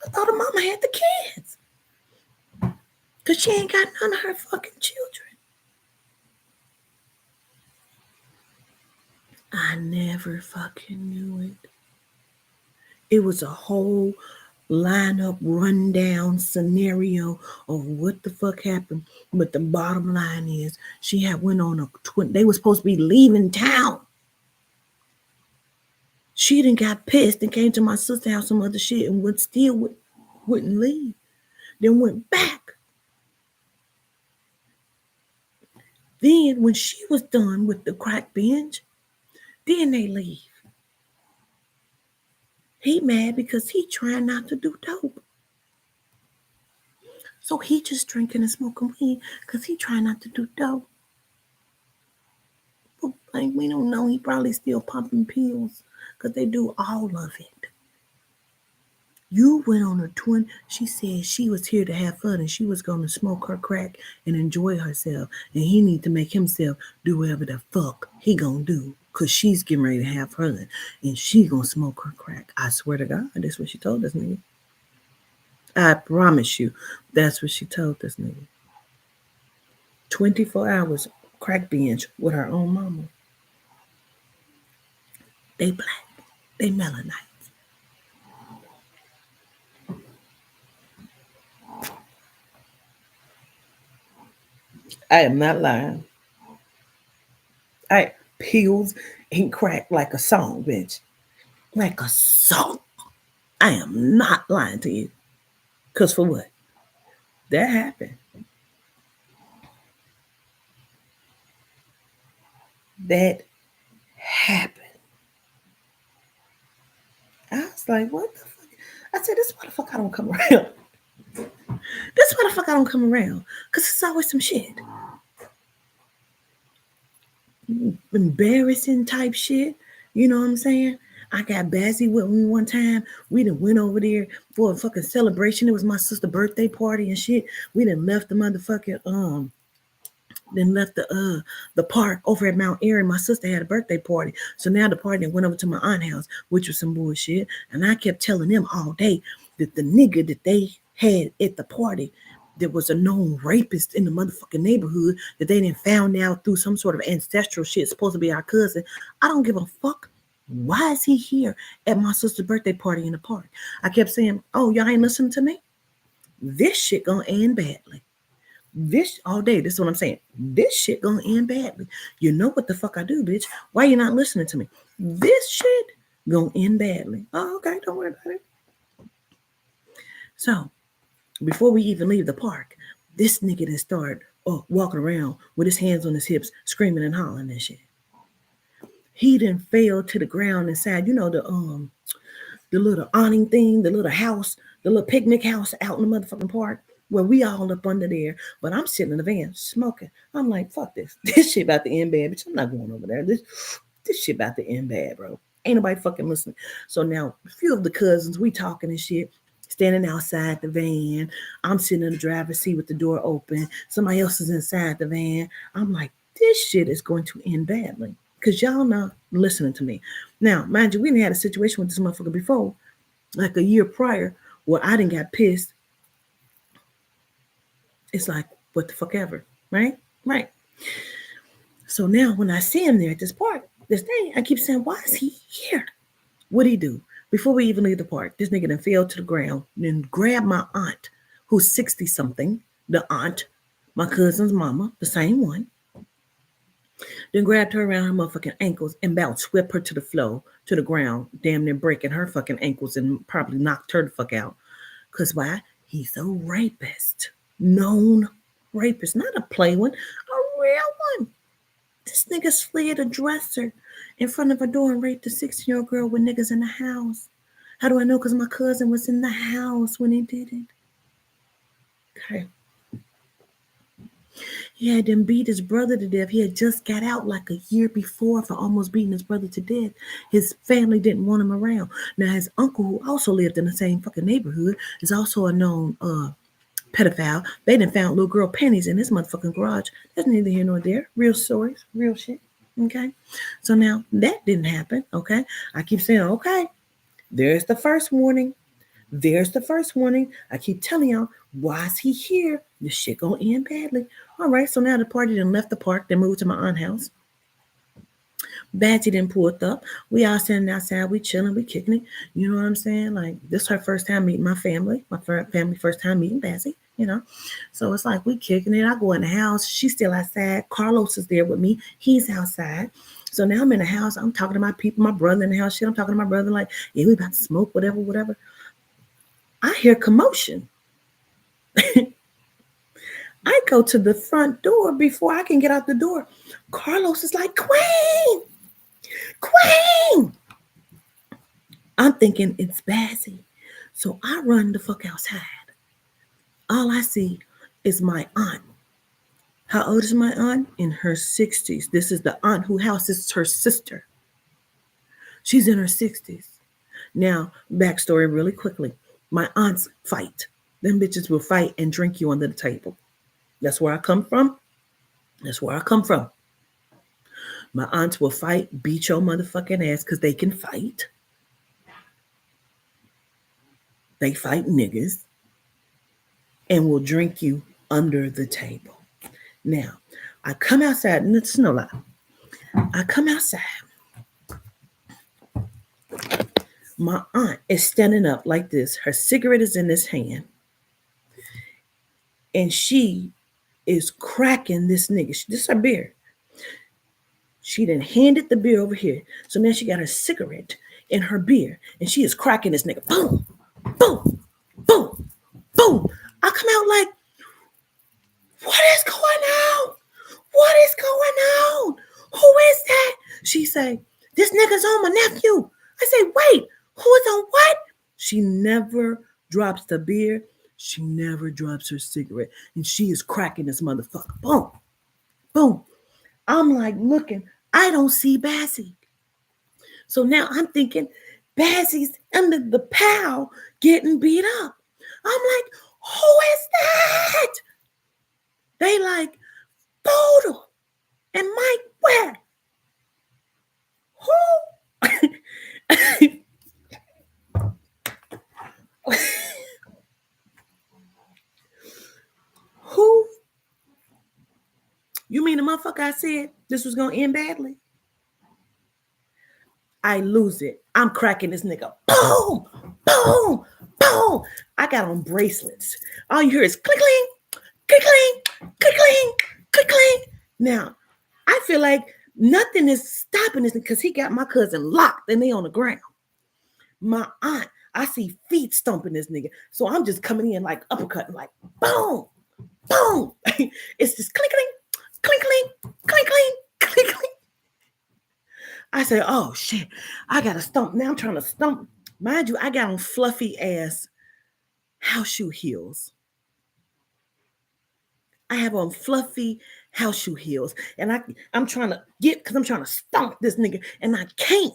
I thought her mama had the kids. Because she ain't got none of her fucking children. I never fucking knew it. It was a whole lineup, rundown scenario of what the fuck happened. But the bottom line is, she had went on a they were supposed to be leaving town. She done got pissed and came to my sister's house, some other shit, and wouldn't leave. Then went back. Then when she was done with the crack binge, then they leave. He mad because he trying not to do dope. So he just drinking and smoking weed because he trying not to do dope. But like, we don't know. He probably still popping pills because they do all of it. You went on a twin. She said she was here to have fun and she was going to smoke her crack and enjoy herself. And he need to make himself do whatever the fuck he gonna do because she's getting ready to have fun and she gonna smoke her crack. I swear to God, that's what she told us, nigga. I promise you, that's what she told us, nigga. 24 hours crack binge with her own mama. They black. They Mennonites. I am not lying. I pills and crack like a song, bitch. Like a song. I am not lying to you. Cause for what? That happened. That happened. I was like, what the fuck? I said, this motherfucker I don't come around. This motherfucker I don't come around. Cause it's always some shit. Embarrassing type shit. You know what I'm saying? I got Bazzy with me one time. We done went over there for a fucking celebration. It was my sister's birthday party and shit. We done left the motherfucking then left the park over at Mount Airy. My sister had a birthday party. So now the party went over to my aunt's house, which was some bullshit. And I kept telling them all day that the nigga that they had at the party, there was a known rapist in the motherfucking neighborhood that they didn't found out through some sort of ancestral shit, supposed to be our cousin. I don't give a fuck. Why is he here at my sister's birthday party in the park? I kept saying, oh, y'all ain't listening to me? This shit gonna end badly. This all day, this is what I'm saying. This shit gonna end badly. You know what the fuck I do, bitch. Why you not listening to me? This shit gonna end badly. Oh, okay, don't worry about it. So before we even leave the park, this nigga then start walking around with his hands on his hips, screaming and hollering and shit. He then fell to the ground inside, you know, the little awning thing, the little house, the little picnic house out in the motherfucking park where we all up under there. But I'm sitting in the van smoking. I'm like, fuck this. This shit about to end bad, bitch. I'm not going over there. This shit about to end bad, bro. Ain't nobody fucking listening. So now a few of the cousins, we talking and shit, standing outside the van. I'm sitting in the driver's seat with the door open. Somebody else is inside the van. I'm like, this shit is going to end badly. Because y'all not listening to me. Now, mind you, we didn't had a situation with this motherfucker before, like a year prior, where I didn't got pissed. It's like, what the fuck ever, right? Right. So now when I see him there at this park, this day, I keep saying, why is he here? What'd he do? Before we even leave the park, this nigga then fell to the ground, then grabbed my aunt, who's 60 something, the aunt, my cousin's mama, the same one, then grabbed her around her motherfucking ankles and about swept her to the floor, to the ground, damn near breaking her fucking ankles and probably knocked her the fuck out. Cause why? He's a rapist. Known rapist. Not a play one, a real one. This nigga slid a dresser in front of a door and raped a 16-year-old girl with niggas in the house. How do I know? Because my cousin was in the house when he did it. Okay. He had them beat his brother to death. He had just got out like a year before for almost beating his brother to death. His family didn't want him around. Now, his uncle, who also lived in the same fucking neighborhood, is also a known pedophile. They done found little girl panties in his motherfucking garage. That's neither here nor there. Real stories, real shit. Okay. So now that didn't happen. Okay. I keep saying, okay, there's the first warning. There's the first warning. I keep telling y'all, why is he here? This shit gonna end badly. All right, so now the party done left the park. They moved to my aunt's house. Batsy didn't pull up. We all standing outside. We chilling. We kicking it. You know what I'm saying? Like, this is her first time meeting my family. My family first time meeting Batsy, you know? So it's like we kicking it. I go in the house. She's still outside. Carlos is there with me. He's outside. So now I'm in the house. I'm talking to my people, my brother in the house. Shit, I'm talking to my brother like, yeah, we about to smoke, whatever. I hear commotion. I go to the front door before I can get out the door. Carlos is like, Queen! I'm thinking it's Batsy. So I run the fuck outside. All I see is my aunt. How old is my aunt? In her 60s. This is the aunt who houses her sister. She's in her 60s. Now, backstory really quickly. My aunts fight. Them bitches will fight and drink you under the table. That's where I come from. My aunts will fight, beat your motherfucking ass because they can fight. They fight niggas and will drink you under the table. Now, I come outside, and it's no lie. I come outside. My aunt is standing up like this. Her cigarette is in this hand. And she is cracking this nigga. This is her beer. She then handed the beer over here. So now she got her cigarette in her beer. And she is cracking this nigga. Boom, boom, boom, boom. I come out like, what is going on? What is going on? Who is that? She say, this nigga's on my nephew. I say, wait, who is on what? She never drops the beer. She never drops her cigarette. And she is cracking this motherfucker. Boom, boom. I'm like looking. I don't see Batsy. So now I'm thinking Batsy's under the pile getting beat up. I'm like, who is that? They like, Boodle and Mike where? Who? Who? You mean the motherfucker I said this was gonna end badly? I lose it. I'm cracking this nigga. Boom, boom, boom. I got on bracelets. All you hear is click-cling, click-cling, click-cling, click-cling. Now, I feel like nothing is stopping this because he got my cousin locked and they on the ground. My aunt, I see feet stomping this nigga. So I'm just coming in like uppercutting, like boom, boom. It's just click-cling, click-cling, click-cling, click-cling. I said, oh shit, I gotta stomp. Now I'm trying to stomp. Mind you, I got on fluffy ass house shoe heels. I have on fluffy house shoe heels. And I'm trying to get, because I'm trying to stomp this nigga. And I can't.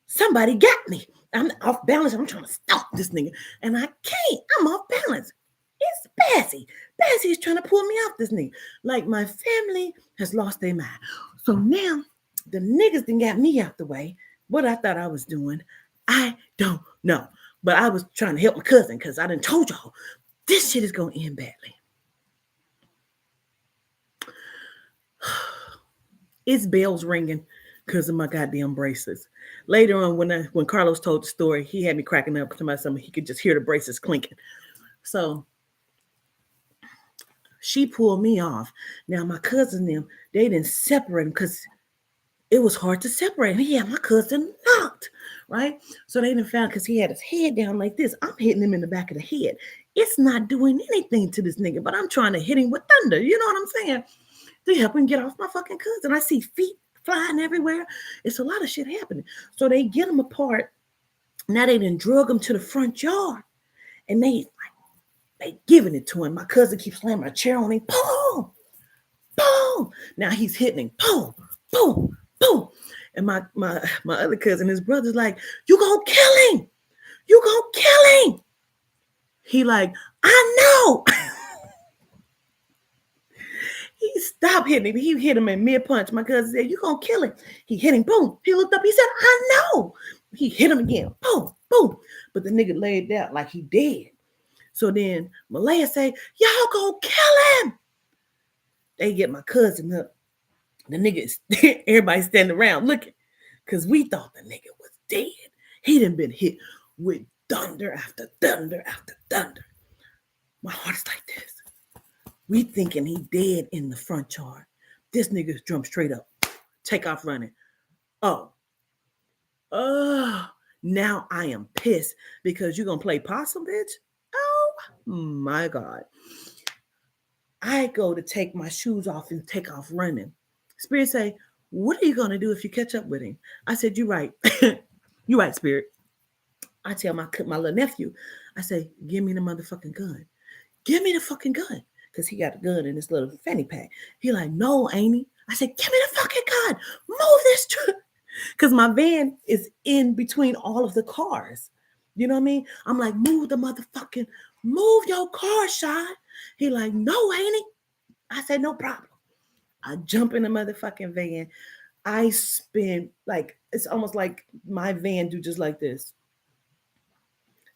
Somebody got me. I'm off balance. I'm trying to stomp this nigga. And I can't. I'm off balance. It's Batsy. Batsy is trying to pull me off this nigga. Like my family has lost their mind. So now the niggas done got me out the way. What I thought I was doing, I don't know. But I was trying to help my cousin because I done told y'all this shit is going to end badly. It's bells ringing. because of my goddamn braces. Later on, when Carlos told the story, he had me cracking up to myself. He could just hear the braces clinking. So she pulled me off. Now my cousin them, they didn't separate him because it was hard to separate him. He had my cousin knocked, right? So they didn't found because he had his head down like this. I'm hitting him in the back of the head. It's not doing anything to this nigga, but I'm trying to hit him with thunder. You know what I'm saying? To help him get off my fucking cousin. I see feet flying everywhere. It's a lot of shit happening. So they get him apart. Now they done drug him to the front yard. And they giving it to him. My cousin keeps slamming a chair on him. Boom! Boom! Now he's hitting him. Boom! Boom! Boom! And my other cousin, his brother's like, you gonna kill him! You gonna kill him! He like, I know! He stopped hitting him. He hit him in mid-punch. My cousin said, you gonna kill him. He hit him. Boom! He looked up. He said, I know! He hit him again. Boom! Boom! But the nigga laid down like he dead. So then Malaya say, y'all gonna kill him. They get my cousin up. The nigga, everybody standing around looking because we thought the nigga was dead. He done been hit with thunder after thunder after thunder. My heart's like this. We thinking he dead in the front yard. This nigga jumped straight up. Take off running. Oh, now I am pissed because you're going to play possum, bitch? Oh, my God. I go to take my shoes off and take off running. Spirit say, what are you going to do if you catch up with him? I said, you're right. You're right, Spirit. I tell my little nephew, I say, give me the motherfucking gun. Give me the fucking gun. Because he got a gun in his little fanny pack. He like, no, ain't he? I said, give me the fucking gun. Move this truck. Because my van is in between all of the cars. You know what I mean? I'm like, move your car, Sean. He like, no, ain't he? I said, no problem. I jump in the motherfucking van. I spin, like, it's almost like my van do just like this.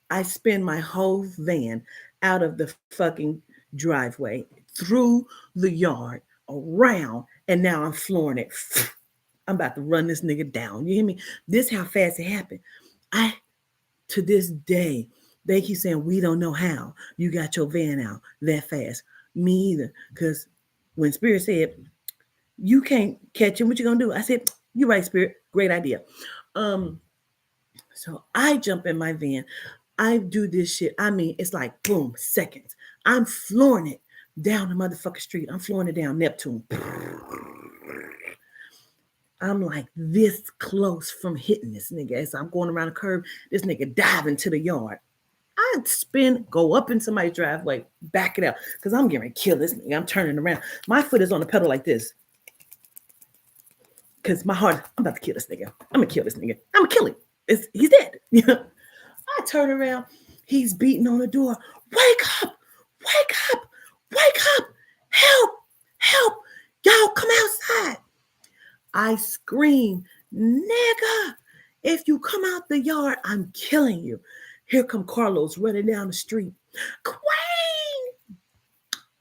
I spin my whole van out of the fucking driveway, through the yard, around, and now I'm flooring it. I'm about to run this nigga down. You hear me? This how fast it happened. To this day, they keep saying, we don't know how you got your van out that fast. Me either. Because when Spirit said, you can't catch him, what you gonna do? I said, you're right, Spirit. Great idea. So I jump in my van. I do this shit. I mean, it's like, boom, seconds. I'm flooring it down the motherfucking street. I'm flooring it down Neptune. I'm like this close from hitting this nigga. As I'm going around the curve, this nigga dive into the yard. I spin, go up in somebody's driveway, back it out. Because I'm getting ready to kill this nigga. I'm turning around. My foot is on the pedal like this. Because my heart, I'm about to kill this nigga. I'm going to kill this nigga. I'm going to kill him. He's dead. You know? I turn around. He's beating on the door. Wake up. Wake up. Wake up. Help. Help. Y'all come outside. I scream, nigga, if you come out the yard, I'm killing you. Here come Carlos running down the street. Queen!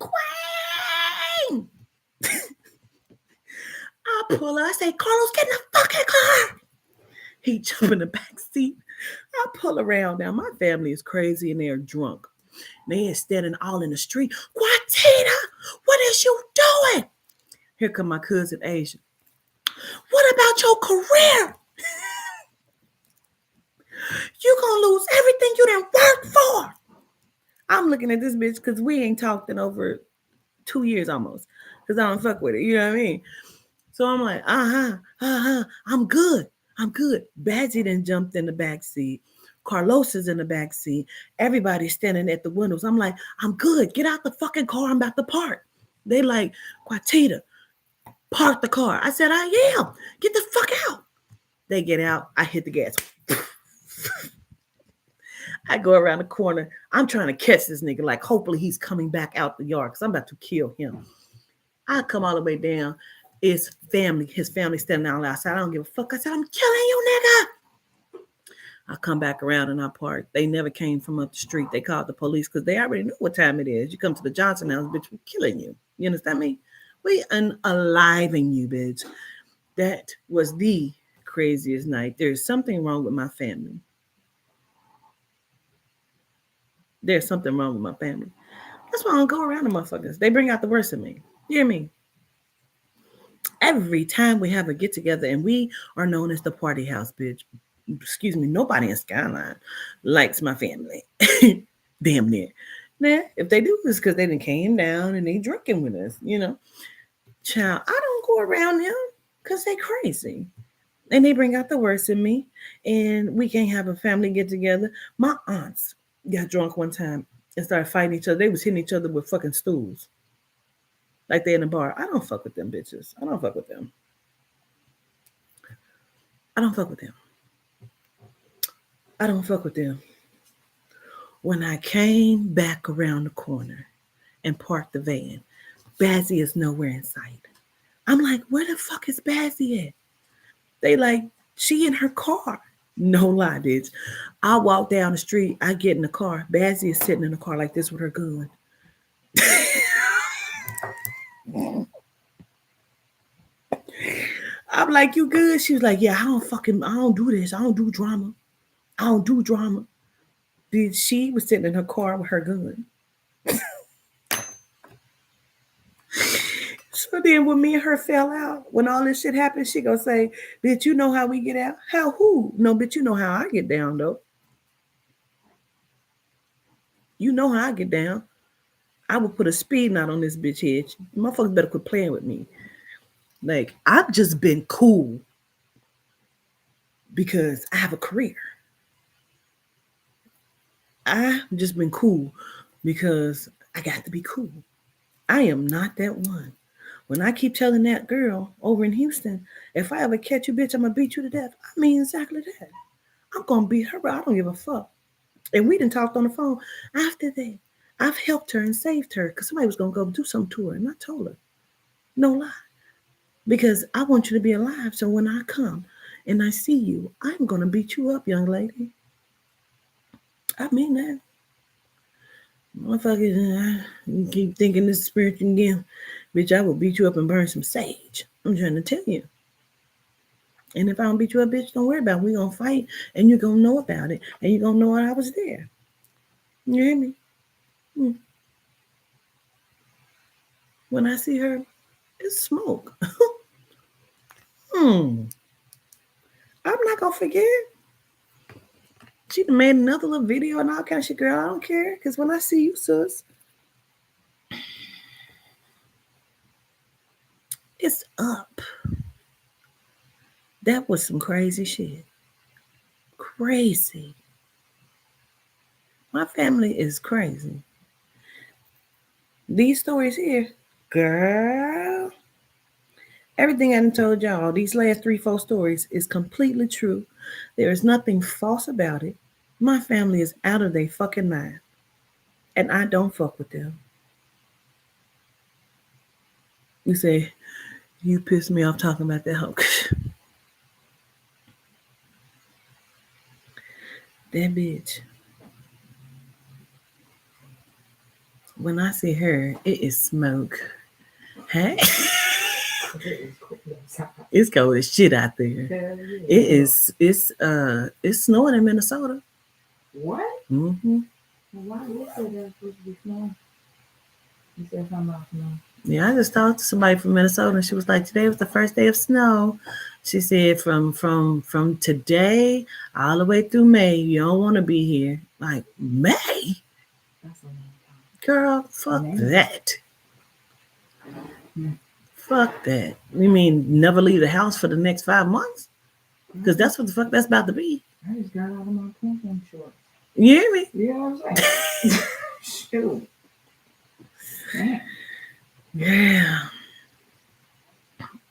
Queen! I pull her. I say, Carlos, get in the fucking car. He jump in the back seat. I pull around. Now, my family is crazy and they're drunk. They are standing all in the street. Quatita, what is you doing? Here come my cousin Asia. What about your career? You gonna lose everything you didn't work for. I'm looking at this bitch because we ain't talked in over 2 years almost. Because I don't fuck with it. You know what I mean? So I'm like, I'm good. I'm good. Badgie then jumped in the back seat. Carlos is in the back seat. Everybody's standing at the windows. I'm like, I'm good. Get out the fucking car. I'm about to park. They like, Quatita, park the car. I said, I am. Get the fuck out. They get out. I hit the gas. I go around the corner. I'm trying to catch this nigga. Like, hopefully he's coming back out the yard because I'm about to kill him. I come all the way down. It's family. His family standing out outside. I don't give a fuck. I said, I'm killing you, nigga. I come back around and I park. They never came from up the street. They called the police because they already knew what time it is. You come to the Johnson house, bitch, we're killing you. You understand me? We unaliving you, bitch. That was the craziest night. There's something wrong with my family. There's something wrong with my family. That's why I don't go around the motherfuckers. They bring out the worst in me. You hear me? Every time we have a get together, and we are known as the party house, bitch. Excuse me, nobody in Skyline likes my family. Damn near. Now, if they do, it's because they done came down and they drinking with us, you know. Child, I don't go around them because they crazy. And they bring out the worst in me. And we can't have a family get together. My aunts got drunk one time and started fighting each other. They was hitting each other with fucking stools. Like they in a bar. I don't fuck with them bitches. I don't fuck with them. I don't fuck with them. I don't fuck with them. When I came back around the corner and parked the van, Bazzy is nowhere in sight. I'm like, where the fuck is Bazzy at? They like, she in her car. No lie, bitch. I walk down the street, I get in the car. Bazzy is sitting in the car like this with her gun. I'm like, you good? She was like, yeah, I don't do this. I don't do drama. I don't do drama. Bitch, she was sitting in her car with her gun. So then when me and her fell out, when all this shit happened, she gonna say, bitch, you know how we get out? How who? No, bitch, you know how I get down though. You know how I get down. I would put a speed knot on this bitch head. Motherfuckers better quit playing with me. Like, I've just been cool because I have a career. I've just been cool because I got to be cool. I am not that one. When I keep telling that girl over in Houston, if I ever catch you, bitch, I'm going to beat you to death. I mean exactly that. I'm going to beat her, but I don't give a fuck. And we done talked on the phone. After that, I've helped her and saved her because somebody was going to go do something to her. And I told her, no lie. Because I want you to be alive. So when I come and I see you, I'm going to beat you up, young lady. I mean that. Motherfuckers, you keep thinking this spiritual game. Bitch, I will beat you up and burn some sage. I'm trying to tell you. And if I don't beat you up, bitch, don't worry about it. We gonna fight and you're gonna know about it. And you're gonna know I was there. You hear me? When I see her, it's smoke. I'm not gonna forget. She made another little video and all kind of shit, girl. I don't care. Because when I see you, sis, it's up. That was some crazy shit. Crazy. My family is crazy. These stories here, girl. Everything I done told y'all, these last 3-4 stories is completely true. There is nothing false about it. My family is out of their fucking mind. And I don't fuck with them. You say, you pissed me off talking about that hoe. That bitch. When I see her, it is smoke. Hey? It's cold as shit out there. It's snowing in Minnesota.
What?
Mm-hmm.
Why you said that's supposed to be snowing? You said something about snow.
Yeah, I just talked to somebody from Minnesota and she was like, today was the first day of snow. She said from today all the way through May, you don't want to be here. Like, May?
That's a long time.
Girl, fuck
May.
that. Fuck that. You mean never leave the house for the next 5 months? Because that's what the fuck that's about to be.
I just got out of my camping shorts.
You hear me?
You know what I'm saying? Shoot. Man.
Yeah.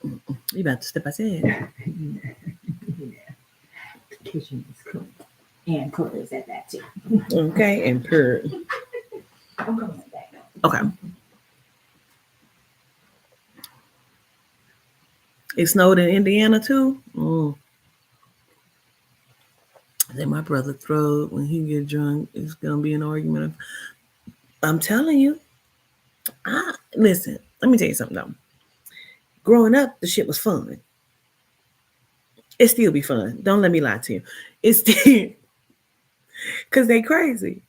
You about to step outside.
Yeah. The kitchen is clean. And clothes at that too.
Okay, and purr.
I'm going back now.
Okay. It snowed in Indiana too. Then my brother throwed when he get drunk. It's gonna be an argument. I'm telling you. Listen. Let me tell you something though. Growing up, the shit was fun. It still be fun. Don't let me lie to you. It's still because they crazy.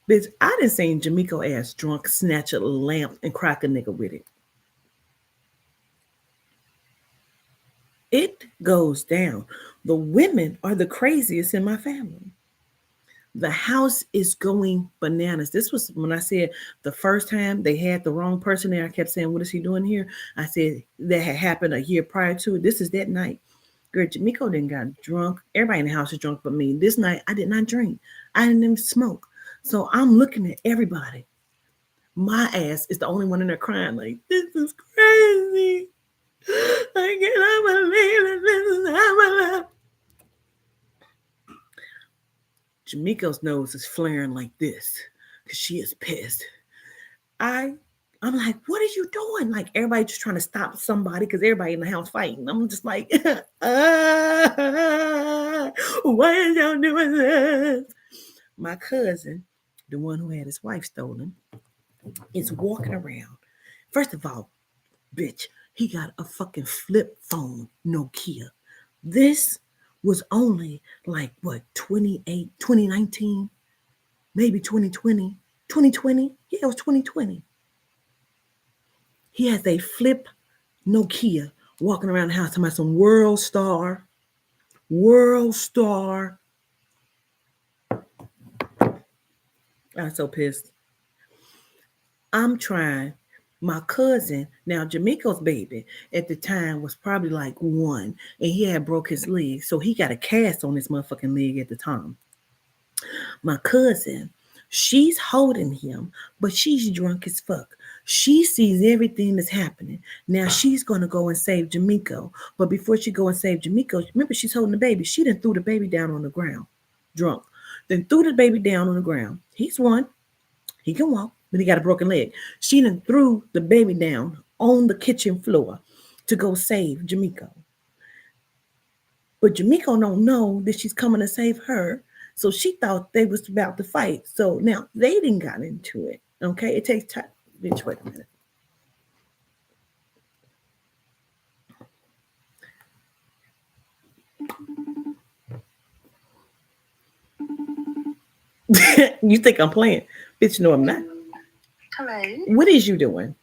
Bitch, I done seen Jamaico ass drunk snatch a lamp and crack a nigga with it. It goes down. The women are the craziest in my family. The house is going bananas. This was when I said the first time they had the wrong person there. I kept saying, "What is he doing here?" I said that had happened a year prior to it. This is that night. Girl, Jamaico didn't got drunk. Everybody in the house is drunk but me. This night I did not drink. I didn't even smoke. So I'm looking at everybody. My ass is the only one in there crying, like, this is crazy. I cannot believe that this is happening. Jamaico's nose is flaring like this because she is pissed. I'm like, what are you doing? Like everybody just trying to stop somebody because everybody in the house fighting. I'm just like, why is y'all doing this? My cousin, the one who had his wife stolen, is walking around. First of all, bitch, he got a fucking flip phone Nokia. This was only like what 2019, maybe 2020. 2020? Yeah, it was 2020. He has a flip Nokia walking around the house talking about some World Star. I'm so pissed. I'm trying. My cousin, now Jamaico's baby at the time was probably like 1, and he had broke his leg, so he got a cast on his motherfucking leg at the time. My cousin, she's holding him, but she's drunk as fuck. She sees everything that's happening. Now she's gonna go and save Jamaico, but before she go and save Jamaico, remember she's holding the baby. She done threw the baby down on the ground, drunk. Then threw the baby down on the ground. He's 1. He can walk, but he got a broken leg. She done threw the baby down on the kitchen floor to go save Jamaico. But Jamaico don't know that she's coming to save her. So she thought they was about to fight. So now they didn't got into it. Okay, it takes time. Bitch, wait a minute. You think I'm playing? Bitch, no, I'm not.
Hello.
What is you doing?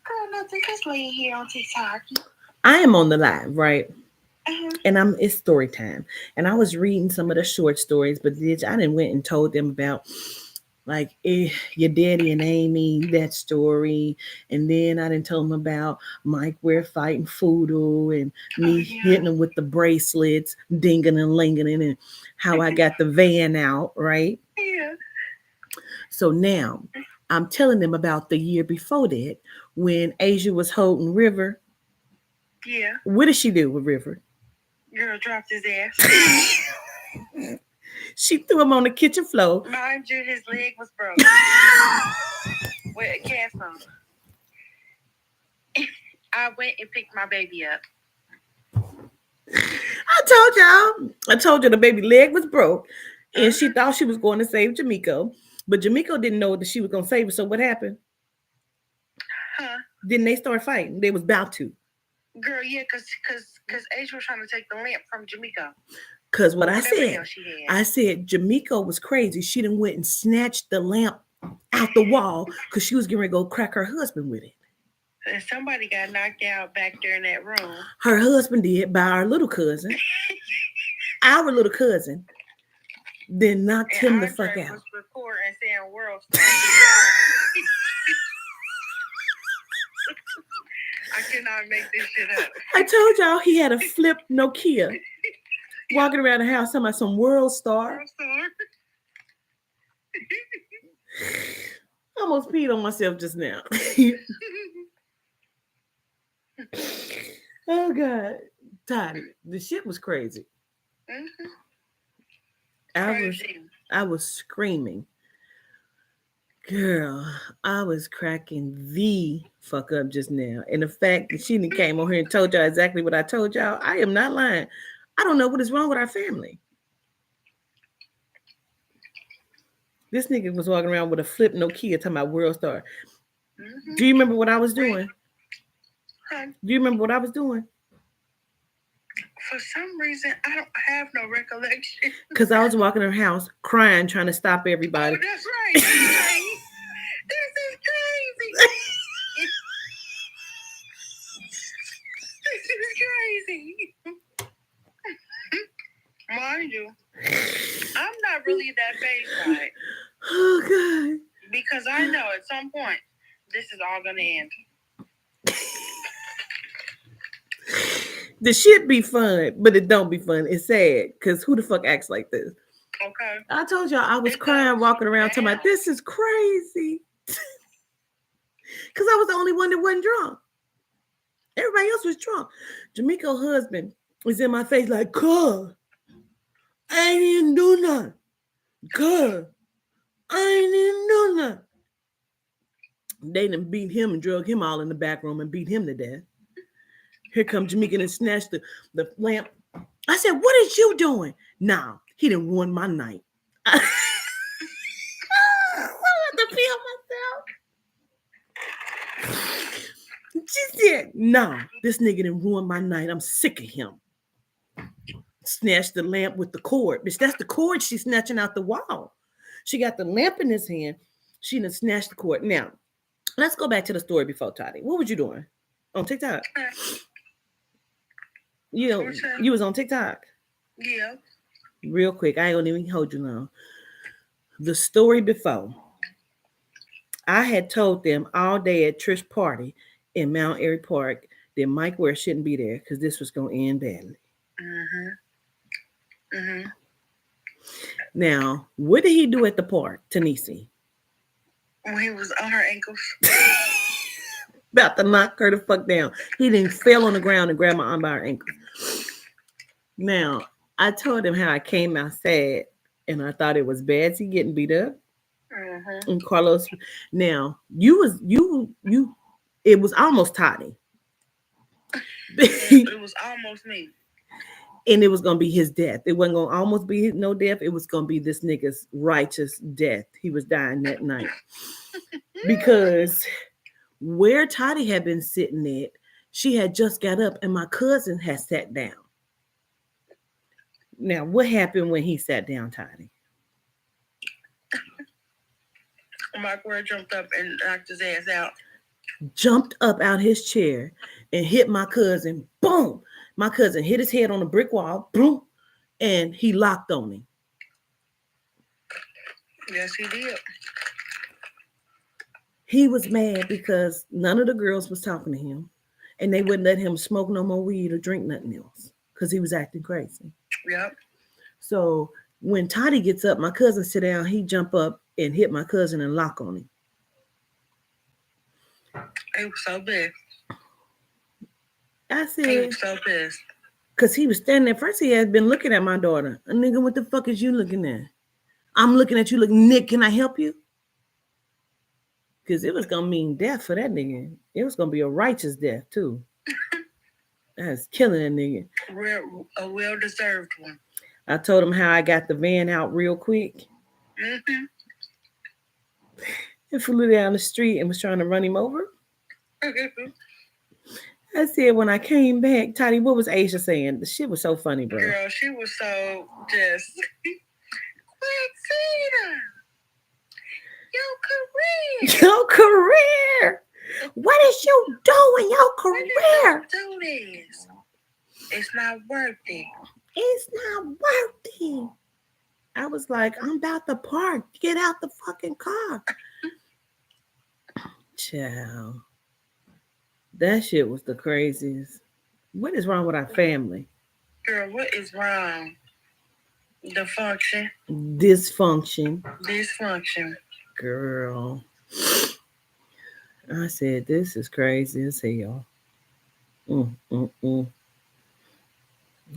Girl, nothing. Just laying here on TikTok.
I am on the live, right?
Uh-huh.
And it's story time. And I was reading some of the short stories, but bitch, I didn't went and told them about like your daddy and Amy, that story. And then I didn't tell them about Mike Ware fighting Foodoo and me hitting him with the bracelets, dinging and linging, and how I got the van out, right?
Yeah.
So now I'm telling them about the year before that when Asia was holding River.
Yeah.
What did she do with River?
Girl dropped his ass.
She threw him on the kitchen floor.
Mind you, his leg was broke. With a cast on. I went and picked my baby up.
I told you the baby leg was broke. And she thought she was going to save Jamaico. But Jamaico didn't know that she was going to save her. So what happened?
Huh?
Then they started fighting. They was about to.
Girl, yeah, because Asia was trying to take the lamp from Jamaico.
Because what I said Jamaico was crazy. She done went and snatched the lamp out the wall because she was getting ready to go crack her husband with it.
And somebody got knocked out back there in that room.
Her husband did by our little cousin. Our little cousin. Then knocked him the fuck out.
Was recording and saying World Star. I cannot make this shit up.
I told y'all he had a flip Nokia. Walking around the house talking about some World Star. I almost peed on myself just now. Oh God. Toddy, the shit was crazy. I was screaming. Girl, I was cracking the fuck up just now. And the fact that she came on here and told y'all exactly what I told y'all, I am not lying. I don't know what is wrong with our family. This nigga was walking around with a flip Nokia talking about World Star. Do you remember what I was doing? Do you remember what I was doing?
For some reason, I don't have no recollection.
Because I was walking in her house crying, trying to stop
Oh,
everybody.
that's right. This is crazy. This is crazy. Mind you, I'm not really that phased by it
Oh,
because I know at some point this is all gonna end.
God. The shit be fun, but it don't be fun. It's sad because who the fuck acts like this?
Okay.
I told y'all I was
It
crying
goes
walking around talking
down.
about this is crazy. Because I was the only one that wasn't drunk. Everybody else was drunk. Jamaica's husband was in my face like, "Cuz, I ain't even do nothing. Cuz, I ain't even do nothing." They done beat him and drug him all in the back room and beat him to death. Here come Jamaica and snatched the lamp. I said, "What is you doing?" Nah, he done ruined my night. I want to feel myself. She said, "Nah, this nigga done ruined my night. I'm sick of him." Snatched the lamp with the cord. Bitch, that's the cord she's snatching out the wall. She got the lamp in his hand. She done snatched the cord. Now, let's go back to the story before Toddy. What was you doing on TikTok? You was on TikTok.
Yeah.
Real quick, I ain't gonna even hold you long. The story before, I had told them all day at Trish party in Mount Airy Park that Mike Ware shouldn't be there because this was gonna end badly. Now, what did he do at the park, Tanisi?
When he was on her ankles.
About to knock her the fuck down. He didn't fell on the ground and grab my arm by her ankle. Now, I told him how I came out sad and I thought it was Badsy getting beat up. And Carlos. Now, it was almost Toddy.
It was almost me.
And it was gonna be his death. It wasn't gonna almost be no death. It was gonna be this nigga's righteous death. He was dying that night. Because where Toddy had been sitting at, she had just got up and my cousin had sat down. Now, what happened when he sat down, Toddy?
Mike Ware jumped up and knocked his ass out.
Jumped up out his chair and hit my cousin. Boom! My cousin hit his head on a brick wall. Boom! And he locked on him.
Yes, he did.
He was mad because none of the girls was talking to him. And they wouldn't let him smoke no more weed or drink nothing else. Because he was acting crazy.
Yep.
So when Toddy gets up, my cousin sit down, he jump up and hit my cousin and lock on him.
He was so pissed.
I
He
said,
was so pissed.
because he was standing there. First, he had been looking at my daughter. A nigga, what the fuck is you looking at? I'm looking at you, looking, Nick, can I help you? Because it was going to mean death for that nigga. It was going to be a righteous death, too. That's killing that nigga.
A well-deserved one.
I told him how I got the van out real quick. And flew down the street and was trying to run him over. I said, when I came back, Toddy, what was Aisha saying? The shit was so funny, bro.
Girl, she was so just, Quixita, your career.
Your career. What is you doing? Your
Why did
career.
you do this? It's not worth it.
It's not worth it. I was like, I'm about to park. Get out the fucking car. Child. That shit was the craziest. What is wrong with our family?
Girl, what is wrong? Dysfunction.
Dysfunction. Girl. I said, this is crazy as hell.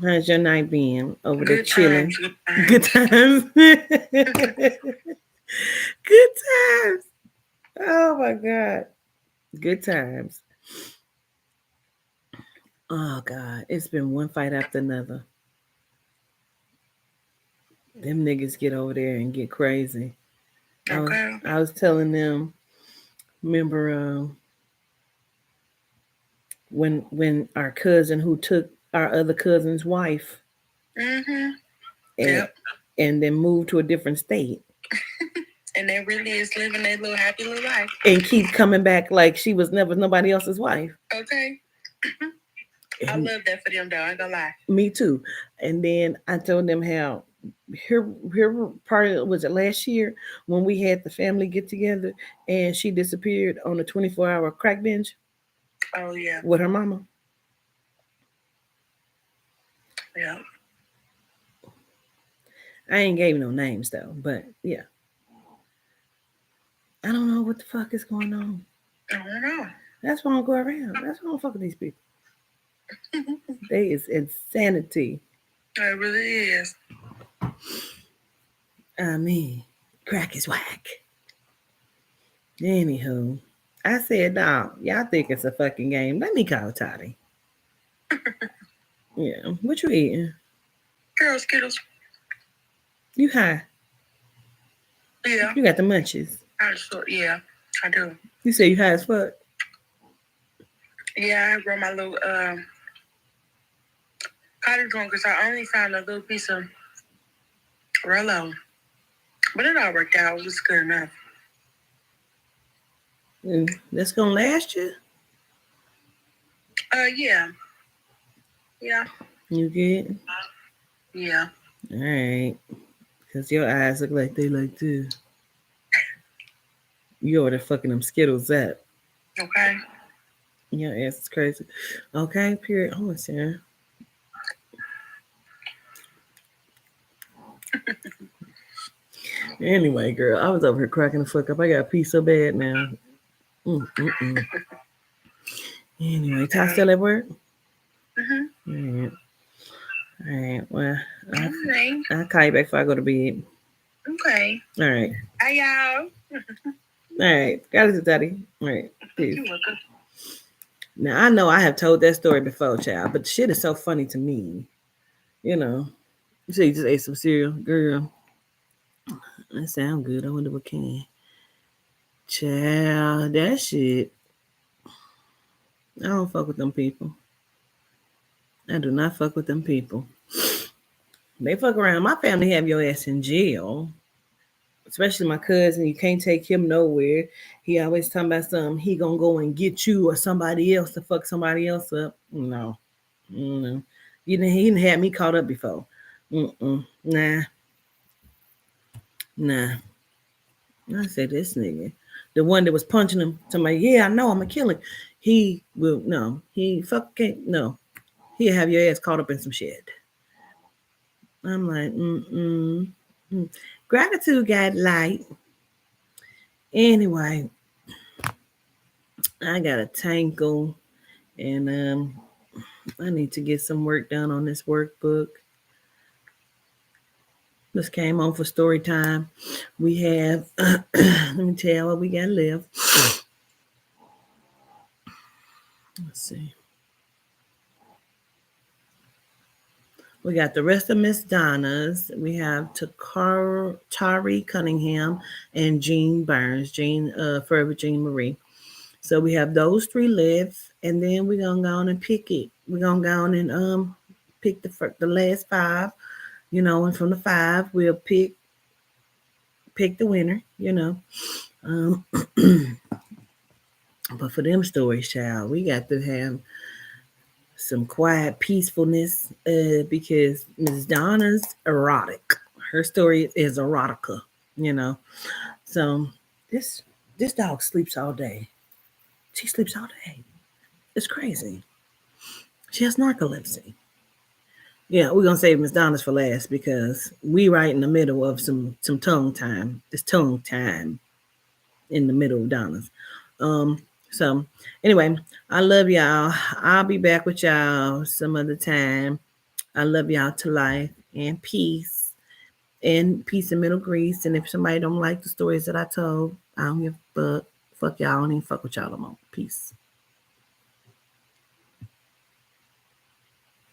How's your night been? Over there chilling? Good times. Good times. Oh my God. Good times. Oh God. It's been one fight after another. Them niggas get over there and get crazy.
Okay.
I was telling them, remember when our cousin who took our other cousin's wife
Mm-hmm.
and,
Yep.
and then moved to a different state
And they really is living their little happy little life.
and keep coming back like she was never nobody else's wife.
Okay. I
And
love that for them, though. I ain't gonna lie.
me too. And then I told them how her part of, was it last year when we had the family get together and she disappeared on a 24-hour crack binge
Oh, yeah.
with her mama.
Yeah.
I ain't gave no names though, but yeah. I don't know what the fuck is going on.
I don't know.
That's why I don't go around. That's why I don't fuck with these people. They is insanity.
It really is.
I mean, crack is whack. Anywho, I said, no, y'all think it's a fucking game. Let me call Toddy. Yeah, what you eating?
Girl, Skittles.
You high?
Yeah.
You got the munchies.
Yeah, I do.
You say you high as fuck?
Yeah, I brought my little cottage one because I only found a little piece of Rolo. But it all worked out. It was good enough.
That's gonna last you?
Yeah. Yeah.
You good?
Yeah.
All right. Because your eyes look like they like this. You over there fucking them Skittles up.
Okay.
Your ass is crazy. Okay, period. Hold on, Sarah. Anyway, girl, I was over here cracking the fuck up. I got pee so bad now. Anyway, Ty still at work?
Mm-hmm.
All right. Well,
Okay.
I'll call you back before I go to bed.
Okay.
All right.
Hi, y'all.
All right. Got it, Daddy. All right. Peace.
You're welcome.
Now, I know I have told that story before, child, but the shit is so funny to me. You know, you say you just ate some cereal. Girl, that sound good. I wonder what can. Child, that shit. I don't fuck with them people. I do not fuck with them people. They fuck around. My family have your ass in jail. Especially my cousin. You can't take him nowhere. He always talking about something. He gonna go and get you or somebody else to fuck somebody else up. No. No. He didn't have me caught up before. Nah. I said, this nigga. The one that was punching him to my, yeah, I know I'm a killer. He will, no. He fucking, no. He'll have your ass caught up in some shit. I'm like, Gratitude got light. Anyway, I got a tankle and I need to get some work done on this workbook. This came on for story time. We have, let me tell you what we got left. Let's see. We got the rest of Miss Donna's. We have Tari Cunningham and Jean Burns, Forever Jean Marie. So we have those three left, and then we're gonna go on and pick it. We're gonna go on and pick the last five, and from the five we'll pick the winner, But for them stories, child, we got to have some quiet peacefulness because Ms. Donna's erotic. Her story is erotica, So this dog sleeps all day. She sleeps all day. It's crazy. She has narcolepsy. Yeah, we're gonna save Ms. Donna's for last because we right in the middle of some tongue time. It's tongue time in the middle of Donna's. So anyway, I love y'all. I'll be back with y'all some other time. I love y'all to life and peace in Middle Greece. And if somebody don't like the stories that I told, I don't give a fuck. Fuck y'all. I don't even fuck with y'all no more. Peace.